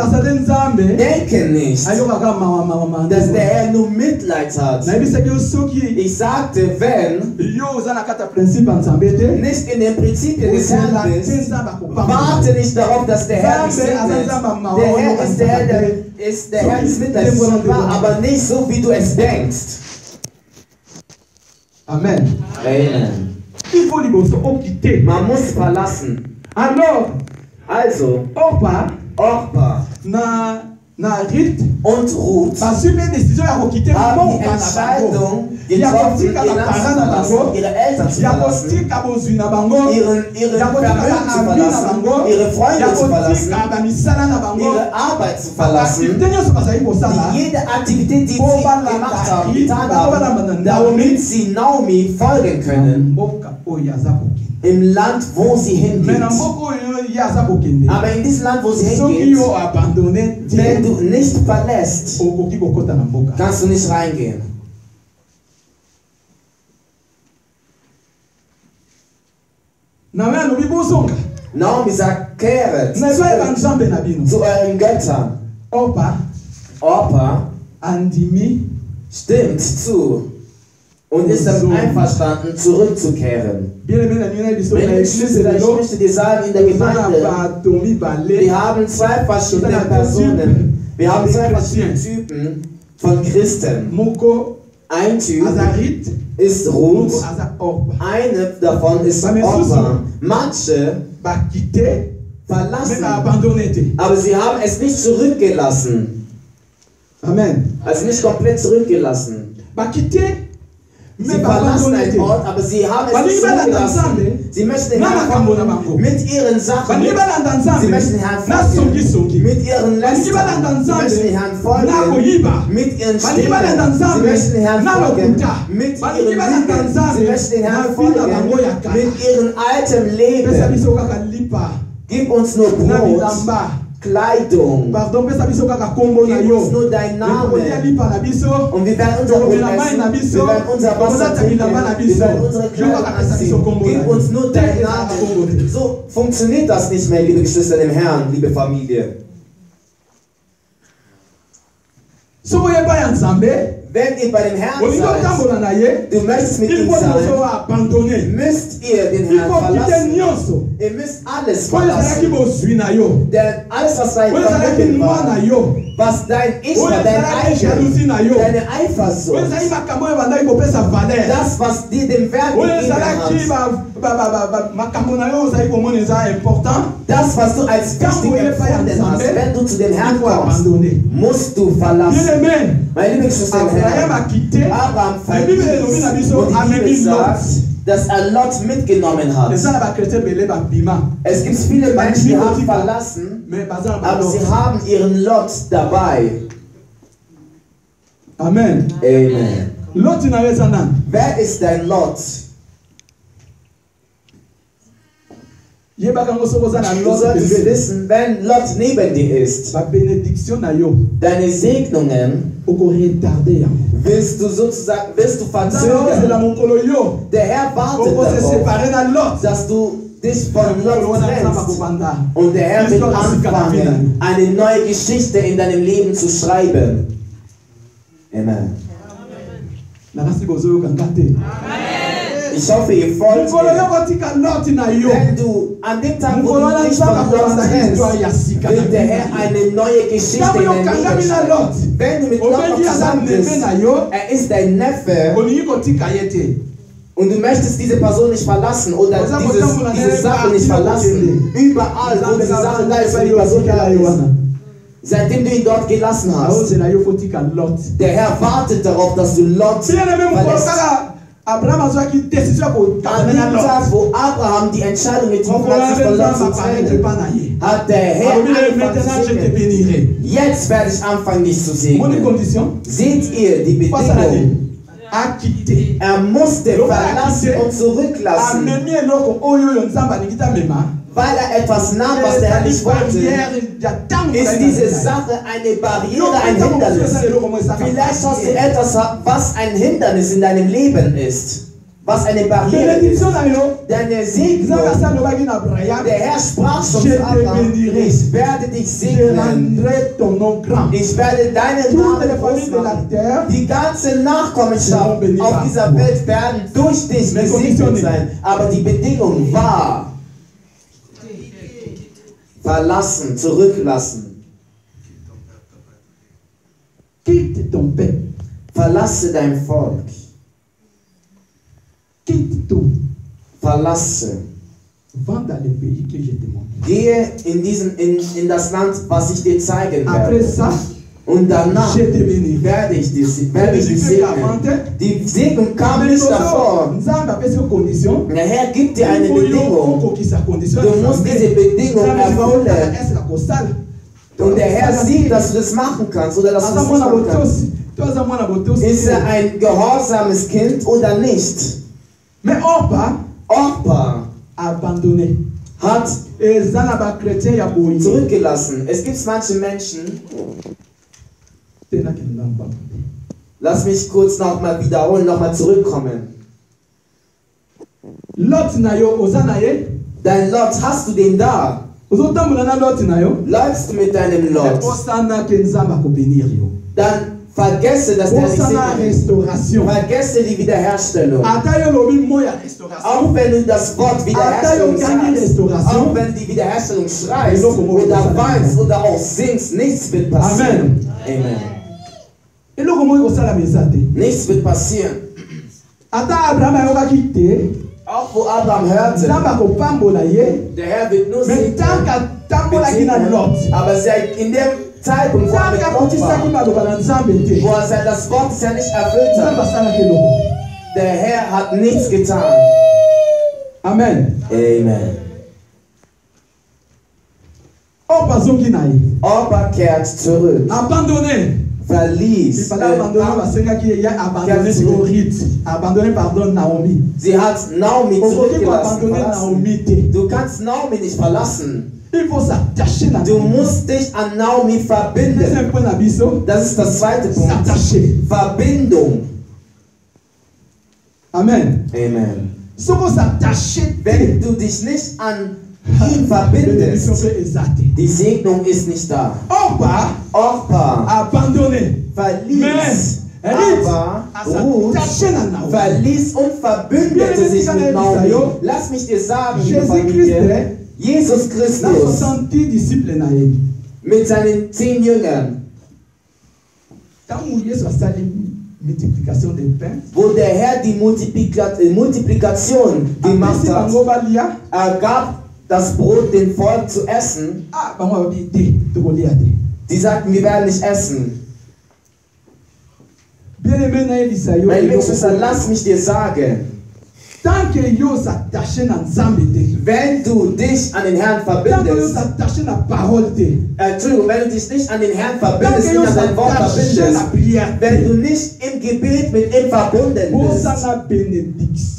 Denke nicht, dass der Herr nur Mitleid hat. Ich sagte, wenn nicht in den Prinzipien des Herrn bist, warte nicht darauf, dass der Herr dich segnet. Der Herr ist der Herr des Mitleids, aber nicht so, wie du es denkst. Amen. Amen. Man muss verlassen. Also, Orpa und Ruth haben die Entscheidung getroffen, ihre Eltern zu verlassen, ihren Vermögen zu verlassen, ihre Freunde zu verlassen, ihre Arbeit zu verlassen, jede Aktivität, die sie gemacht haben, getan haben, damit sie Naomi folgen können. Im Land, wo sie hingeht. Aber in diesem Land, wo sie hingeht, wenn du nicht verlässt, kannst du nicht reingehen. Naomi sagt, kehret zu euren Göttern. Orpa stimmt zu und ist damit einverstanden, zurückzukehren. Ich möchte dir sagen, in der Gemeinde, wir haben zwei verschiedene Personen. Wir haben zwei verschiedene Typen von Christen. Ein Typ ist Ruth, eine davon ist Orpa. Manche verlassen, aber sie haben es nicht zurückgelassen. Amen. Also nicht komplett zurückgelassen. Sie verlassen einen Ort, aber sie haben es nicht zurückgelassen. Sie möchten den Herrn folgen mit ihren Sachen. Sie möchten den Herrn folgen mit ihren Lästern. Sie möchten den Herrn folgen mit ihren Stimmen. Sie möchten den Herrn folgen mit ihren Lügen. Sie möchten den Herrn folgen mit ihrem alten Leben. Gib uns nur Brot, Kleidung. Gib uns nur deinen Namen. Und wir werden unser Brot essen. Wir werden unser Wasser trinken. Wir werden unsere Kleider anziehen. Gib uns nur deinen Namen. So funktioniert das nicht mehr, liebe Geschwister im Herrn, liebe Familie. Wenn ihr bei dem Herrn seid, du möchtest mit ihm sein, müsst ihr den Herrn verlassen. Ihr müsst alles verlassen. Denn alles, was dein Vermögen war, was dein Ich war, dein Eigen, deine Eifersucht, das, was dir den Wert gegeben hat, das, was du als wichtig empfunden hast, wenn du zu dem Herrn kommst, musst du verlassen. Meine liebe Geschwister, Abraham verließ und die Bibel sagt, dass er Lot mitgenommen hat. Es gibt viele Menschen, die haben verlassen, aber sie haben ihren Lot dabei. Amen. Amen. Wer ist dein Lot? Du solltest wissen, wenn Lot neben dir ist, deine Segnungen willst du verzögern. Der Herr wartet darauf, dass du dich von Lot trennst. Und der Herr wird anfangen, eine neue Geschichte in deinem Leben zu schreiben. Amen. Ich hoffe, ihr folgt mir. Wenn du an dem Tag, wo du dich von Lot trennst, wird der Herr eine neue Geschichte in dein Leben schreiben. Wenn du mit Lot noch zusammen bist, er ist dein Neffe, Und du möchtest diese Person nicht verlassen oder diese Sache nicht verlassen. Überall, wo diese Sache da ist, wo die Person da ist. Seitdem du ihn dort gelassen hast. Der Herr wartet darauf, dass du Lot verlässt. An dem Tag, wo Abraham die Entscheidung getroffen hat, sich von Lot zu trennen, hat der Herr angefangen zu segnen. Jetzt werde ich anfangen, dich zu segnen. Seht ihr die Bedingung? Er musste verlassen und zurücklassen, weil er etwas nahm, was der Herr nicht wollte. Ist diese Sache eine Barriere, ein Hindernis? Vielleicht hast du etwas, was ein Hindernis in deinem Leben ist. Was eine Barriere ist. Deine Segnung. Der Herr sprach schon zu Abraham: Ich werde dich segnen. Ich werde deinen Namen groß machen. Die ganze Nachkommenschaft auf dieser Welt werden durch dich gesegnet sein. Aber die Bedingung war: verlassen, zurücklassen. Verlasse dein Volk. Verlasse. Gehe in das Land, was ich dir zeigen werde. Und danach werde ich dich segnen. Die Segnung kam nicht davor. Der Herr gibt dir eine Bedingung. Du musst diese Bedingung erfüllen. Und der Herr sieht, dass du das machen kannst oder dass du das nicht machen kannst. Ist er ein gehorsames Kind oder nicht? Orpa hat zurückgelassen. Es gibt manche Menschen. Lass mich kurz nochmal wiederholen, nochmal zurückkommen. Dein Lot, hast du den da? Läufst du mit deinem Lot? Dann vergesse, dass der dich segnet. Vergesse die Wiederherstellung. Auch wenn du das Wort Wiederherstellung sagst, auch wenn du die Wiederherstellung schreist oder weinst oder auch singst, nichts wird passieren. Amen. Nichts wird passieren. Auch wo Abraham hörte, der Herr wird nur segnen. Aber in dem Zeitpunkt, wo er mit Gott war, wo er das Wort ja nicht erfüllt hat, der Herr hat nichts getan. Amen. Amen. Orpa kehrt zurück. Abandonné. Verließ. Sie hat Naomi zurückgelassen. Du kannst Naomi nicht verlassen. Du musst dich an Naomi verbinden. Das ist das zweite Punkt. Verbindung. Amen. Amen. Wenn du dich nicht an ihn verbindest, die Segnung ist nicht da. Orpa verließ, aber Ruth verließ und verbündete sich mit Naomi. Lass mich dir sagen, liebe Familie, Jesus Christus mit seinen 10 Jüngern, wo der Herr die Multiplikation gemacht hat, er gab das Brot dem Volk zu essen. Die sagten, wir werden nicht essen. Mein Geschwister, lass mich dir sagen, wenn du dich an den Herrn verbindest, Entschuldigung, wenn du dich nicht an den Herrn verbindest, nicht an dein Wort verbindest, wenn du nicht im Gebet mit ihm verbunden bist,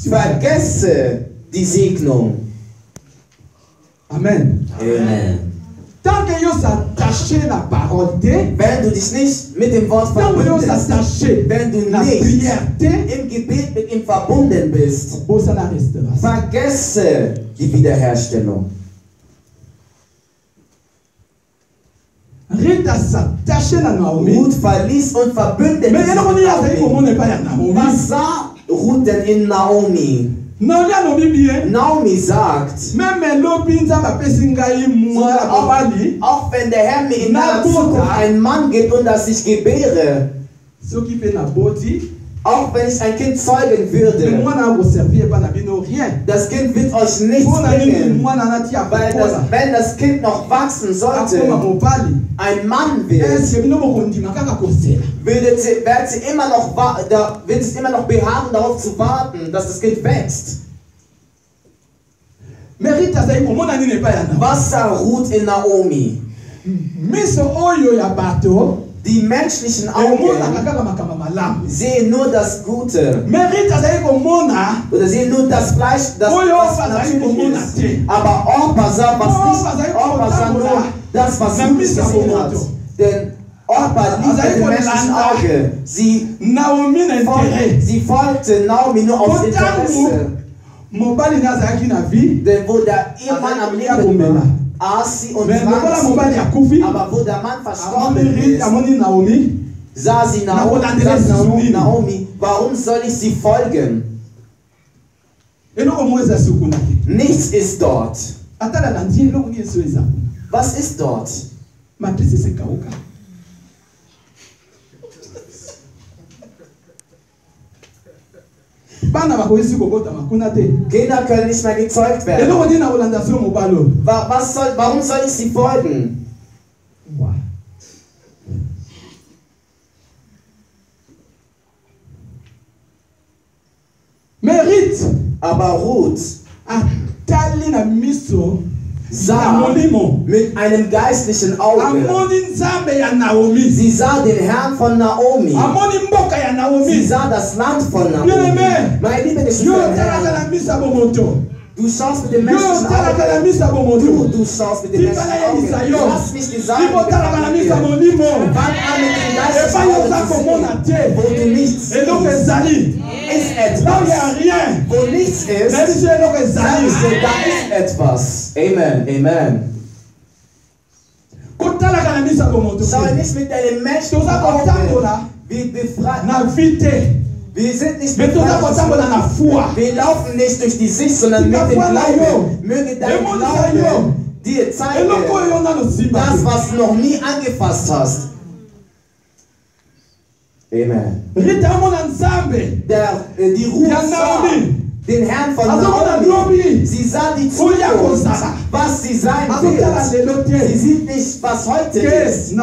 vergesse die Segnung. Amen. Amen. Wenn du dich nicht mit dem Wort verbindest, wenn du nicht im Gebet mit ihm verbunden bist, vergesse die Wiederherstellung. Ruth verließ und verbündete sich mit Naomi. Was sah Ruth denn in Naomi? Naomi sagt, auch wenn der Herr mir in naher Zukunft einen Mann gibt und dass ich gebäre, Auch wenn ich ein Kind zeugen würde, das Kind wird euch nichts bringen, weil wenn das Kind noch wachsen sollte, ein Mann wird, wird es immer noch beharren, darauf zu warten, dass das Kind wächst. Was sah Ruth in Naomi? Die menschlichen Augen sehen nur das Gute. Oder sehen nur das Fleisch, das natürlich ist. Aber Orpa sah nur das, was Ruth gesehen hat. Denn Orpa liebte den menschlichen Auge. Sie folgte Naomi nur aus Interesse. Denn wo der Ehemann am Leben war, aß sie und trank sie. Aber wo der Mann verstorben ist, sah sie Naomi, warum soll ich sie folgen? Nichts ist dort. Was ist dort? Kinder können nicht mehr gezeugt werden. Warum soll ich sie folgen? Aber Ruth sah mit einem geistlichen Auge. Sie sah den Herrn von Naomi. Sie sah das Land von Naomi. Meine liebe Geschwister, du schaust mit dem menschlichen Auge. Du schaust mit dem menschlichen Auge. Lass mich dir sagen, fang an mit dem geistlichen Auge, wo du nichts siehst. Ist etwas. Wo nichts ist, sag ich dir, da ist etwas. Amen, amen. Schau nicht mit deinem menschlichen Auge. Wir sind nicht befreit. Wir laufen nicht durch die Sicht, sondern mit dem Glauben. Möge dein Glaube dir zeigen, das, was du noch nie angefasst hast. Amen. Die Ruth sah den Herrn von Naomi. Sie sah die Zukunft, was sie sein wird. Sie sieht nicht, was heute ist.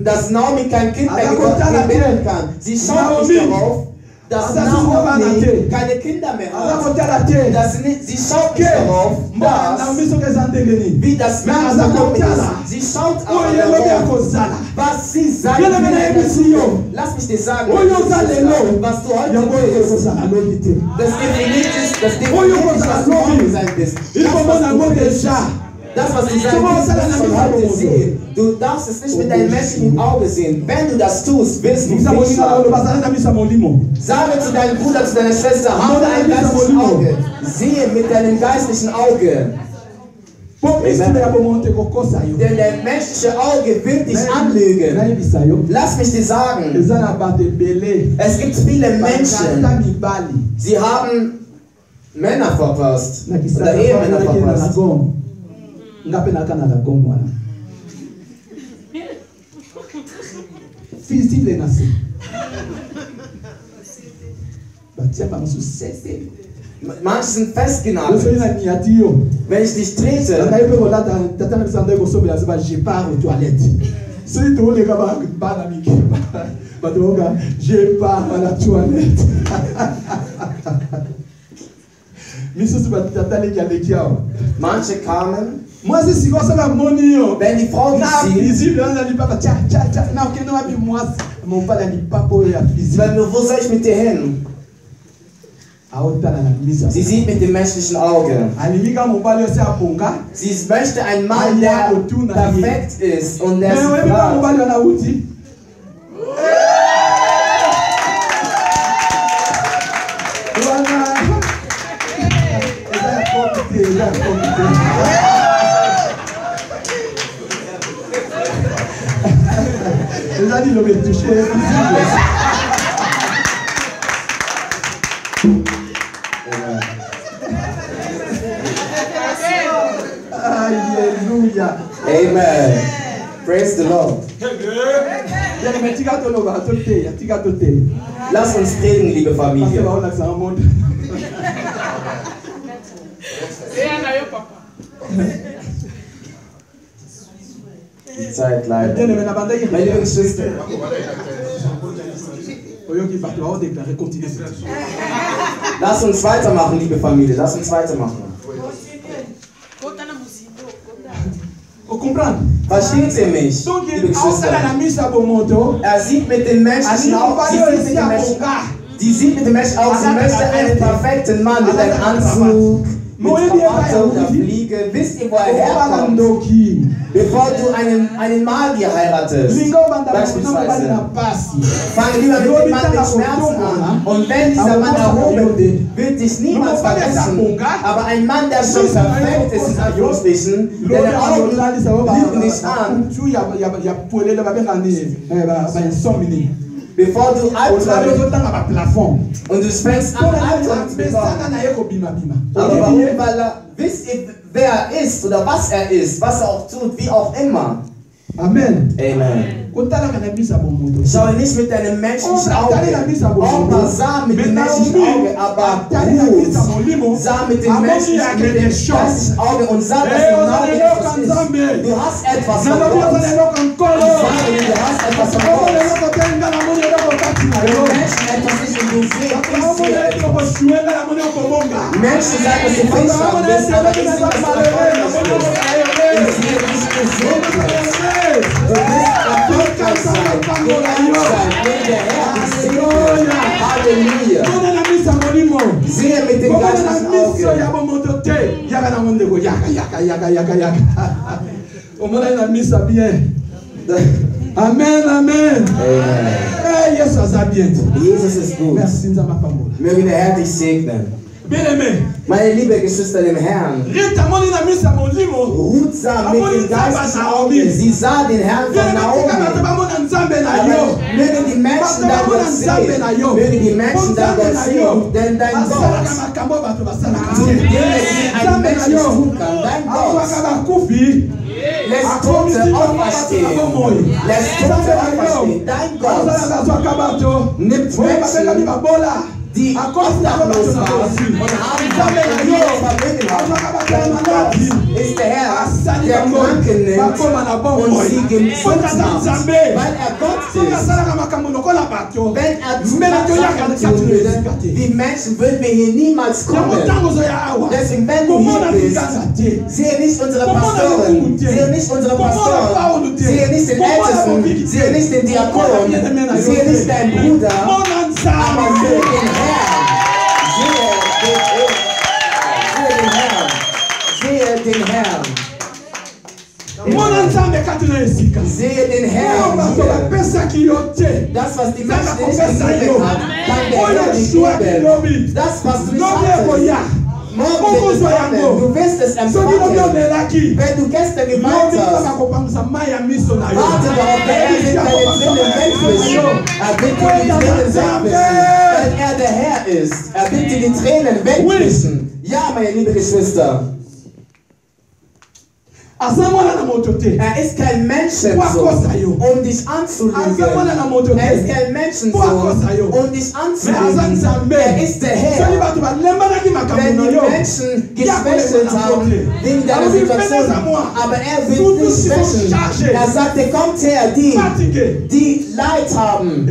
Dass Naomi kein Kind mehr gebären kann. Sie schaut nicht darauf, dass Naomi keine Kinder mehr hat. Sie schaut nicht darauf, wie das Land Naomi ist. Sie schaut aber darauf, was sie sein wird. Lass mich dir sagen, was du heute bist. Das definiert nicht, was du morgen sein bist. Das, was du sein wirst, von heute sehen. Du darfst es nicht mit deinem menschlichen Auge sehen. Wenn du das tust, wirst du fehler. Sage zu deinem Bruder, zu deiner Schwester, habe ein geistliches Auge. Sehe mit deinem geistlichen Auge. Denn der menschliche Auge wird dich anlügen. Lass mich dir sagen, es gibt viele Menschen, sie haben Männer verpasst. Oder Ehemänner verpasst. Manche sind festgenagelt. Wenn ich dich trete, manche kamen, wenn die Frau dich sieht, wo soll ich mit dir hin? Sie sieht mit dem menschlichen Auge. Sie möchte einen Mann, der perfekt ist und der sie fragt. Hallelujah. Amen. Praise the Lord. Lass uns predigen, liebe Familie. Die Zeit leider. Meine lieben Geschwister. Lass uns weitermachen, liebe Familie. Lass uns weitermachen. Versteht ihr mich, liebe Geschwister? Er sieht mit den Menschen auch, sie sieht mit den Menschen auch, sie möchte einen perfekten Mann mit einem Anzug, mit Krawatte oder Fliege. Wisst ihr, wo er herkommt? Bevor du einen Magier heiratest, beispielsweise, fang lieber mit dem Mann mit Schmerzen an. Und wenn dieser Mann erhoben wird dich niemals verletzen. Aber ein Mann, der schon perfekt ist, in Anführungsstrichen, deine Augen lügen dich an. Bevor du Albträume und du fängst an, Albträume zu bekommen. Aber warum? Weil wisst ihr, wer er ist oder was er ist, was er auch tut, wie auch immer. Amen. Amen. Schau nicht mit deinem menschlichen Auge. Opa sah mit dem menschlichen Auge, aber Ruth sah mit dem menschlichen Auge und sah, dass genau etwas ist. Du hast etwas von Gott. Du hast etwas von Gott. Wenn Menschen etwas ist und du siehst, ich sehe etwas. Menschen sagen, dass du Fisch haben bist, aber ich sehe, dass du ich sehe nicht gesund. Du bist erfolgreich sein. Halleluja. Sehe mit dem geistlichen Auge. Amen, amen. Jesus ist gut. Möge der Herr dich segnen. Meine liebe Geschwister im Herrn, Ruth sah mit dem geistlichen Auge, sie sah den Herrn von Naomi. Mögen die Menschen dein Gott sehen, mögen die Menschen dein Gott sehen, denn dein Gott tut Dinge, die ein Mensch nicht tun kann. Dein Gott lässt Tote auferstehen. Lässt Tote auferstehen. Dein Gott nimmt Menschen, die obdachlos waren und haben Vermögen haben. Dein Gott ist der Herr, der Kranken nimmt und sie gesund macht, weil er Gott ist. Wenn er Sachen tun würde, die Menschen, würden wir hier niemals kommen. Deswegen, wenn du hier bist, sehe nicht unsere Pastoren, sehe nicht unsere Pastoren, sehe nicht den Ältesten, sehe nicht den Diakon, sehe nicht deinen Bruder, aber sehe den Herrn. Sehe den Herrn. Sehe den Herrn hier. Das, was die Menschen nicht gegeben haben, kann der Herr nicht geben. Das, was du nicht hattest, morgen wird es kommen. Du wirst es empfangen. Wenn du gestern gemeint hast, warte darauf, der Herr wird deine Tränen wegwischen. Er wird dir die Tränen wegwischen. Weil er der Herr ist. Er wird dir die Tränen wegwischen. Ja, meine liebe Geschwister. Er ist kein Menschensohn, um dich anzulügen. Er ist kein Menschensohn, um dich anzulügen. Er ist der Herr. Wenn die Menschen geschwächelt haben wegen deiner Situation, aber er wird nicht schwächen. Er sagte, kommt her, die Leid haben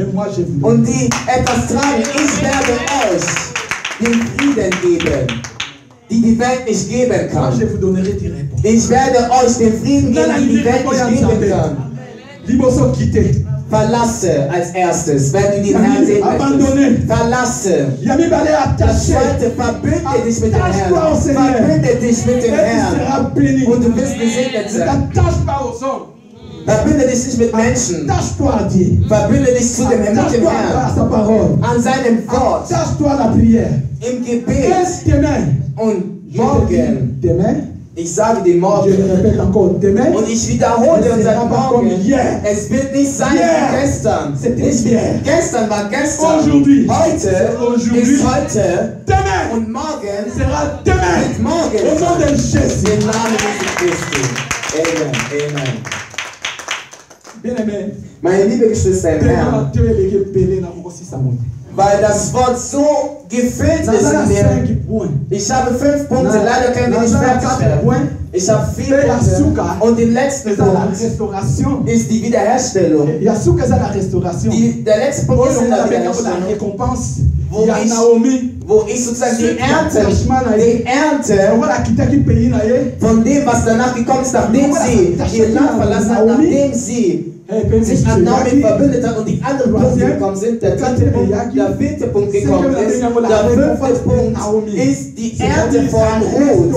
und die etwas tragen. Ich werde euch den Frieden geben, die Welt nicht geben kann. Ich werde euch den Frieden geben, den die Welt nicht geben kann. Verlasse als erstes, wenn du den Herrn sehen möchtest. Verlasse. Das zweite, verbünde dich mit dem Herrn. Verbünde dich mit dem Herrn. Und du wirst gesegnet sein. Verbünde dich nicht mit Menschen. Verbünde dich zu dem Herrn, mit dem Herrn. An seinem Wort. Im Gebet. Und morgen. Ich sage den Morgen. Und ich wiederhole und sage morgen. Es wird nicht sein wie gestern. Gestern war gestern. Heute ist heute. Und morgen wird morgen. Im Namen Jesu Christi. Amen. Amen. Meine liebe Geschwister im Herrn, weil das Wort so gefüllt ist in mir. Ich habe 5 Punkte, leider können wir nicht fertig werden. Ich habe 4 Punkte und den letzten Punkt ist die Wiederherstellung. Der letzte Punkt ist in der Wiederherstellung, wo ich sozusagen die Ernte von dem, was danach gekommen ist, nachdem sie ihr Land verlassen hat, nachdem sie sich an Naomi verbündet hat und die anderen Punkte gekommen sind, der 3. Punkt, der 4. Punkt gekommen ist, der 5. Punkt ist die Ernte von Ruth.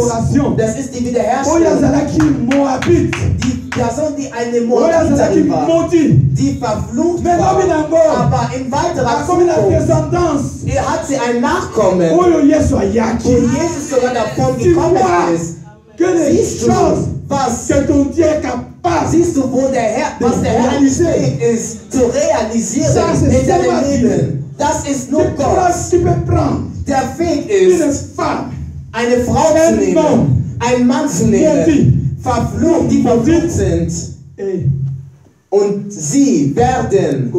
Das ist die Wiederherstellung. Die Person, die eine Moabiterin war, die verflucht war, aber in weiterer Zukunft hat sie ein Nachkommen, wo Jesus sogar davon gekommen ist. Siehst du, siehst du, wo der Herr, was der Herr nicht fähig ist, zu realisieren in deinem Leben? Das ist nur Gott, der fähig ist, eine Frau zu nehmen, einen Mann zu nehmen, verflucht, die verflucht sind. Und sie werden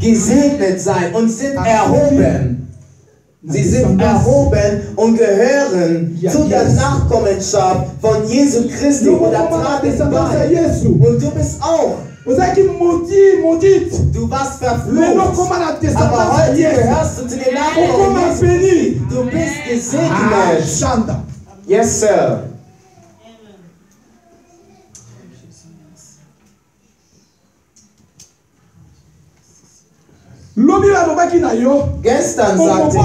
gesegnet sein und sind erhoben. Sie sind erhoben und gehören zu der Nachkommenschaft von Jesu Christi oder tragen bei. Und du bist auch. Du warst verflucht, aber heute gehörst du zu den Nachkommen Jesu. Du bist gesegnet. Yes, Sir. Gestern sagte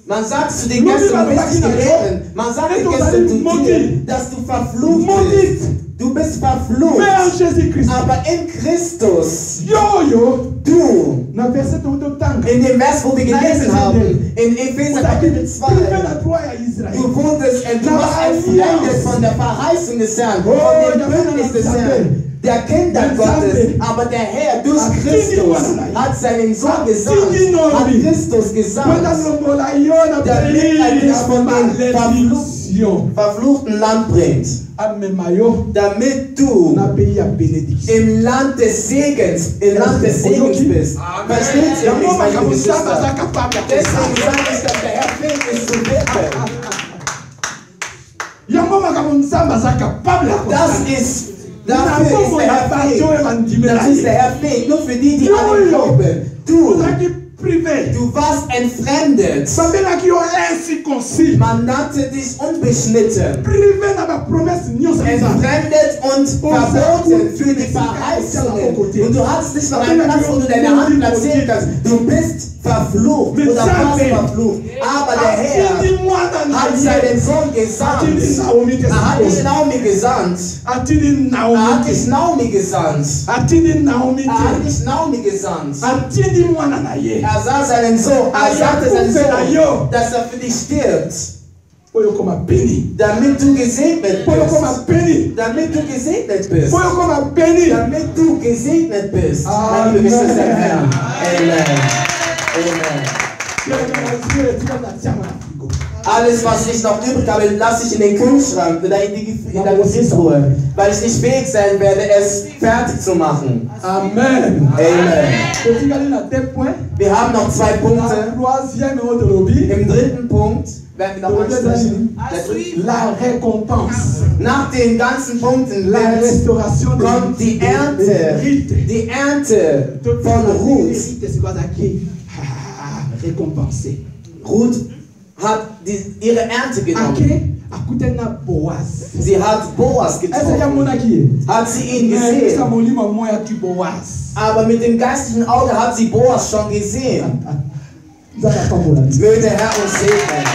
man sagt zu dir gestern, du bist nicht gelehren. Man sagt dir gestern zu dir, dass du verflucht bist. Du bist verflucht. Aber in Christus, du, in dem Vers, wo wir gelesen haben, in Epheser Kapitel 2, du wurdest, du warst entfremdet von der Verheißung des Herrn, von dem Bündnis des Herrn, der Kinder Gottes, aber der Herr durch Christus hat seinen Sohn gesandt, hat Christus gesandt, damit er dich von dem verfluchten Land bringt, damit du im Land des Segens, bist. Versteht ihr mich, meine Geschwister? Deswegen sage ich, dass der Herr fähig ist zu wirken. Das ist der Herr fähig, nur für die, die an ihn glauben. Du warst entfremdet. Man nannte dich unbeschnitten. Entfremdet und verboten für die Verheißungen. Und du hattest nicht noch einen Platz, wo du deine Hand platzieren kannst. Du bist verflucht oder warst verflucht. Aber der Herr hat seinen Sohn gesandt. Er hat dich Naomi gesandt. Er hat dich Naomi gesandt. Er sah seinen Sohn, er sagte seinen Sohn, dass er für dich stirbt. Damit du gesegnet bist. Damit du gesegnet bist. Damit du gesegnet bist. Meine Geschwister im Herrn. Amen. Alles, was ich noch übrig habe, lasse ich in den Kühlschrank oder in der Gefriertruhe, weil ich nicht fähig sein werde, es fertig zu machen. Amen. Wir haben noch 2 Punkte. Im 3. Punkt werden wir noch ansprechen. Nach den ganzen Punkten kommt die Ernte von Ruth. Ruth hat ihre Ernte genommen. Sie hat Boas getroffen. Hat sie ihn gesehen. Aber mit dem geistlichen Auge hat sie Boas schon gesehen. Möge der Herr uns segnen.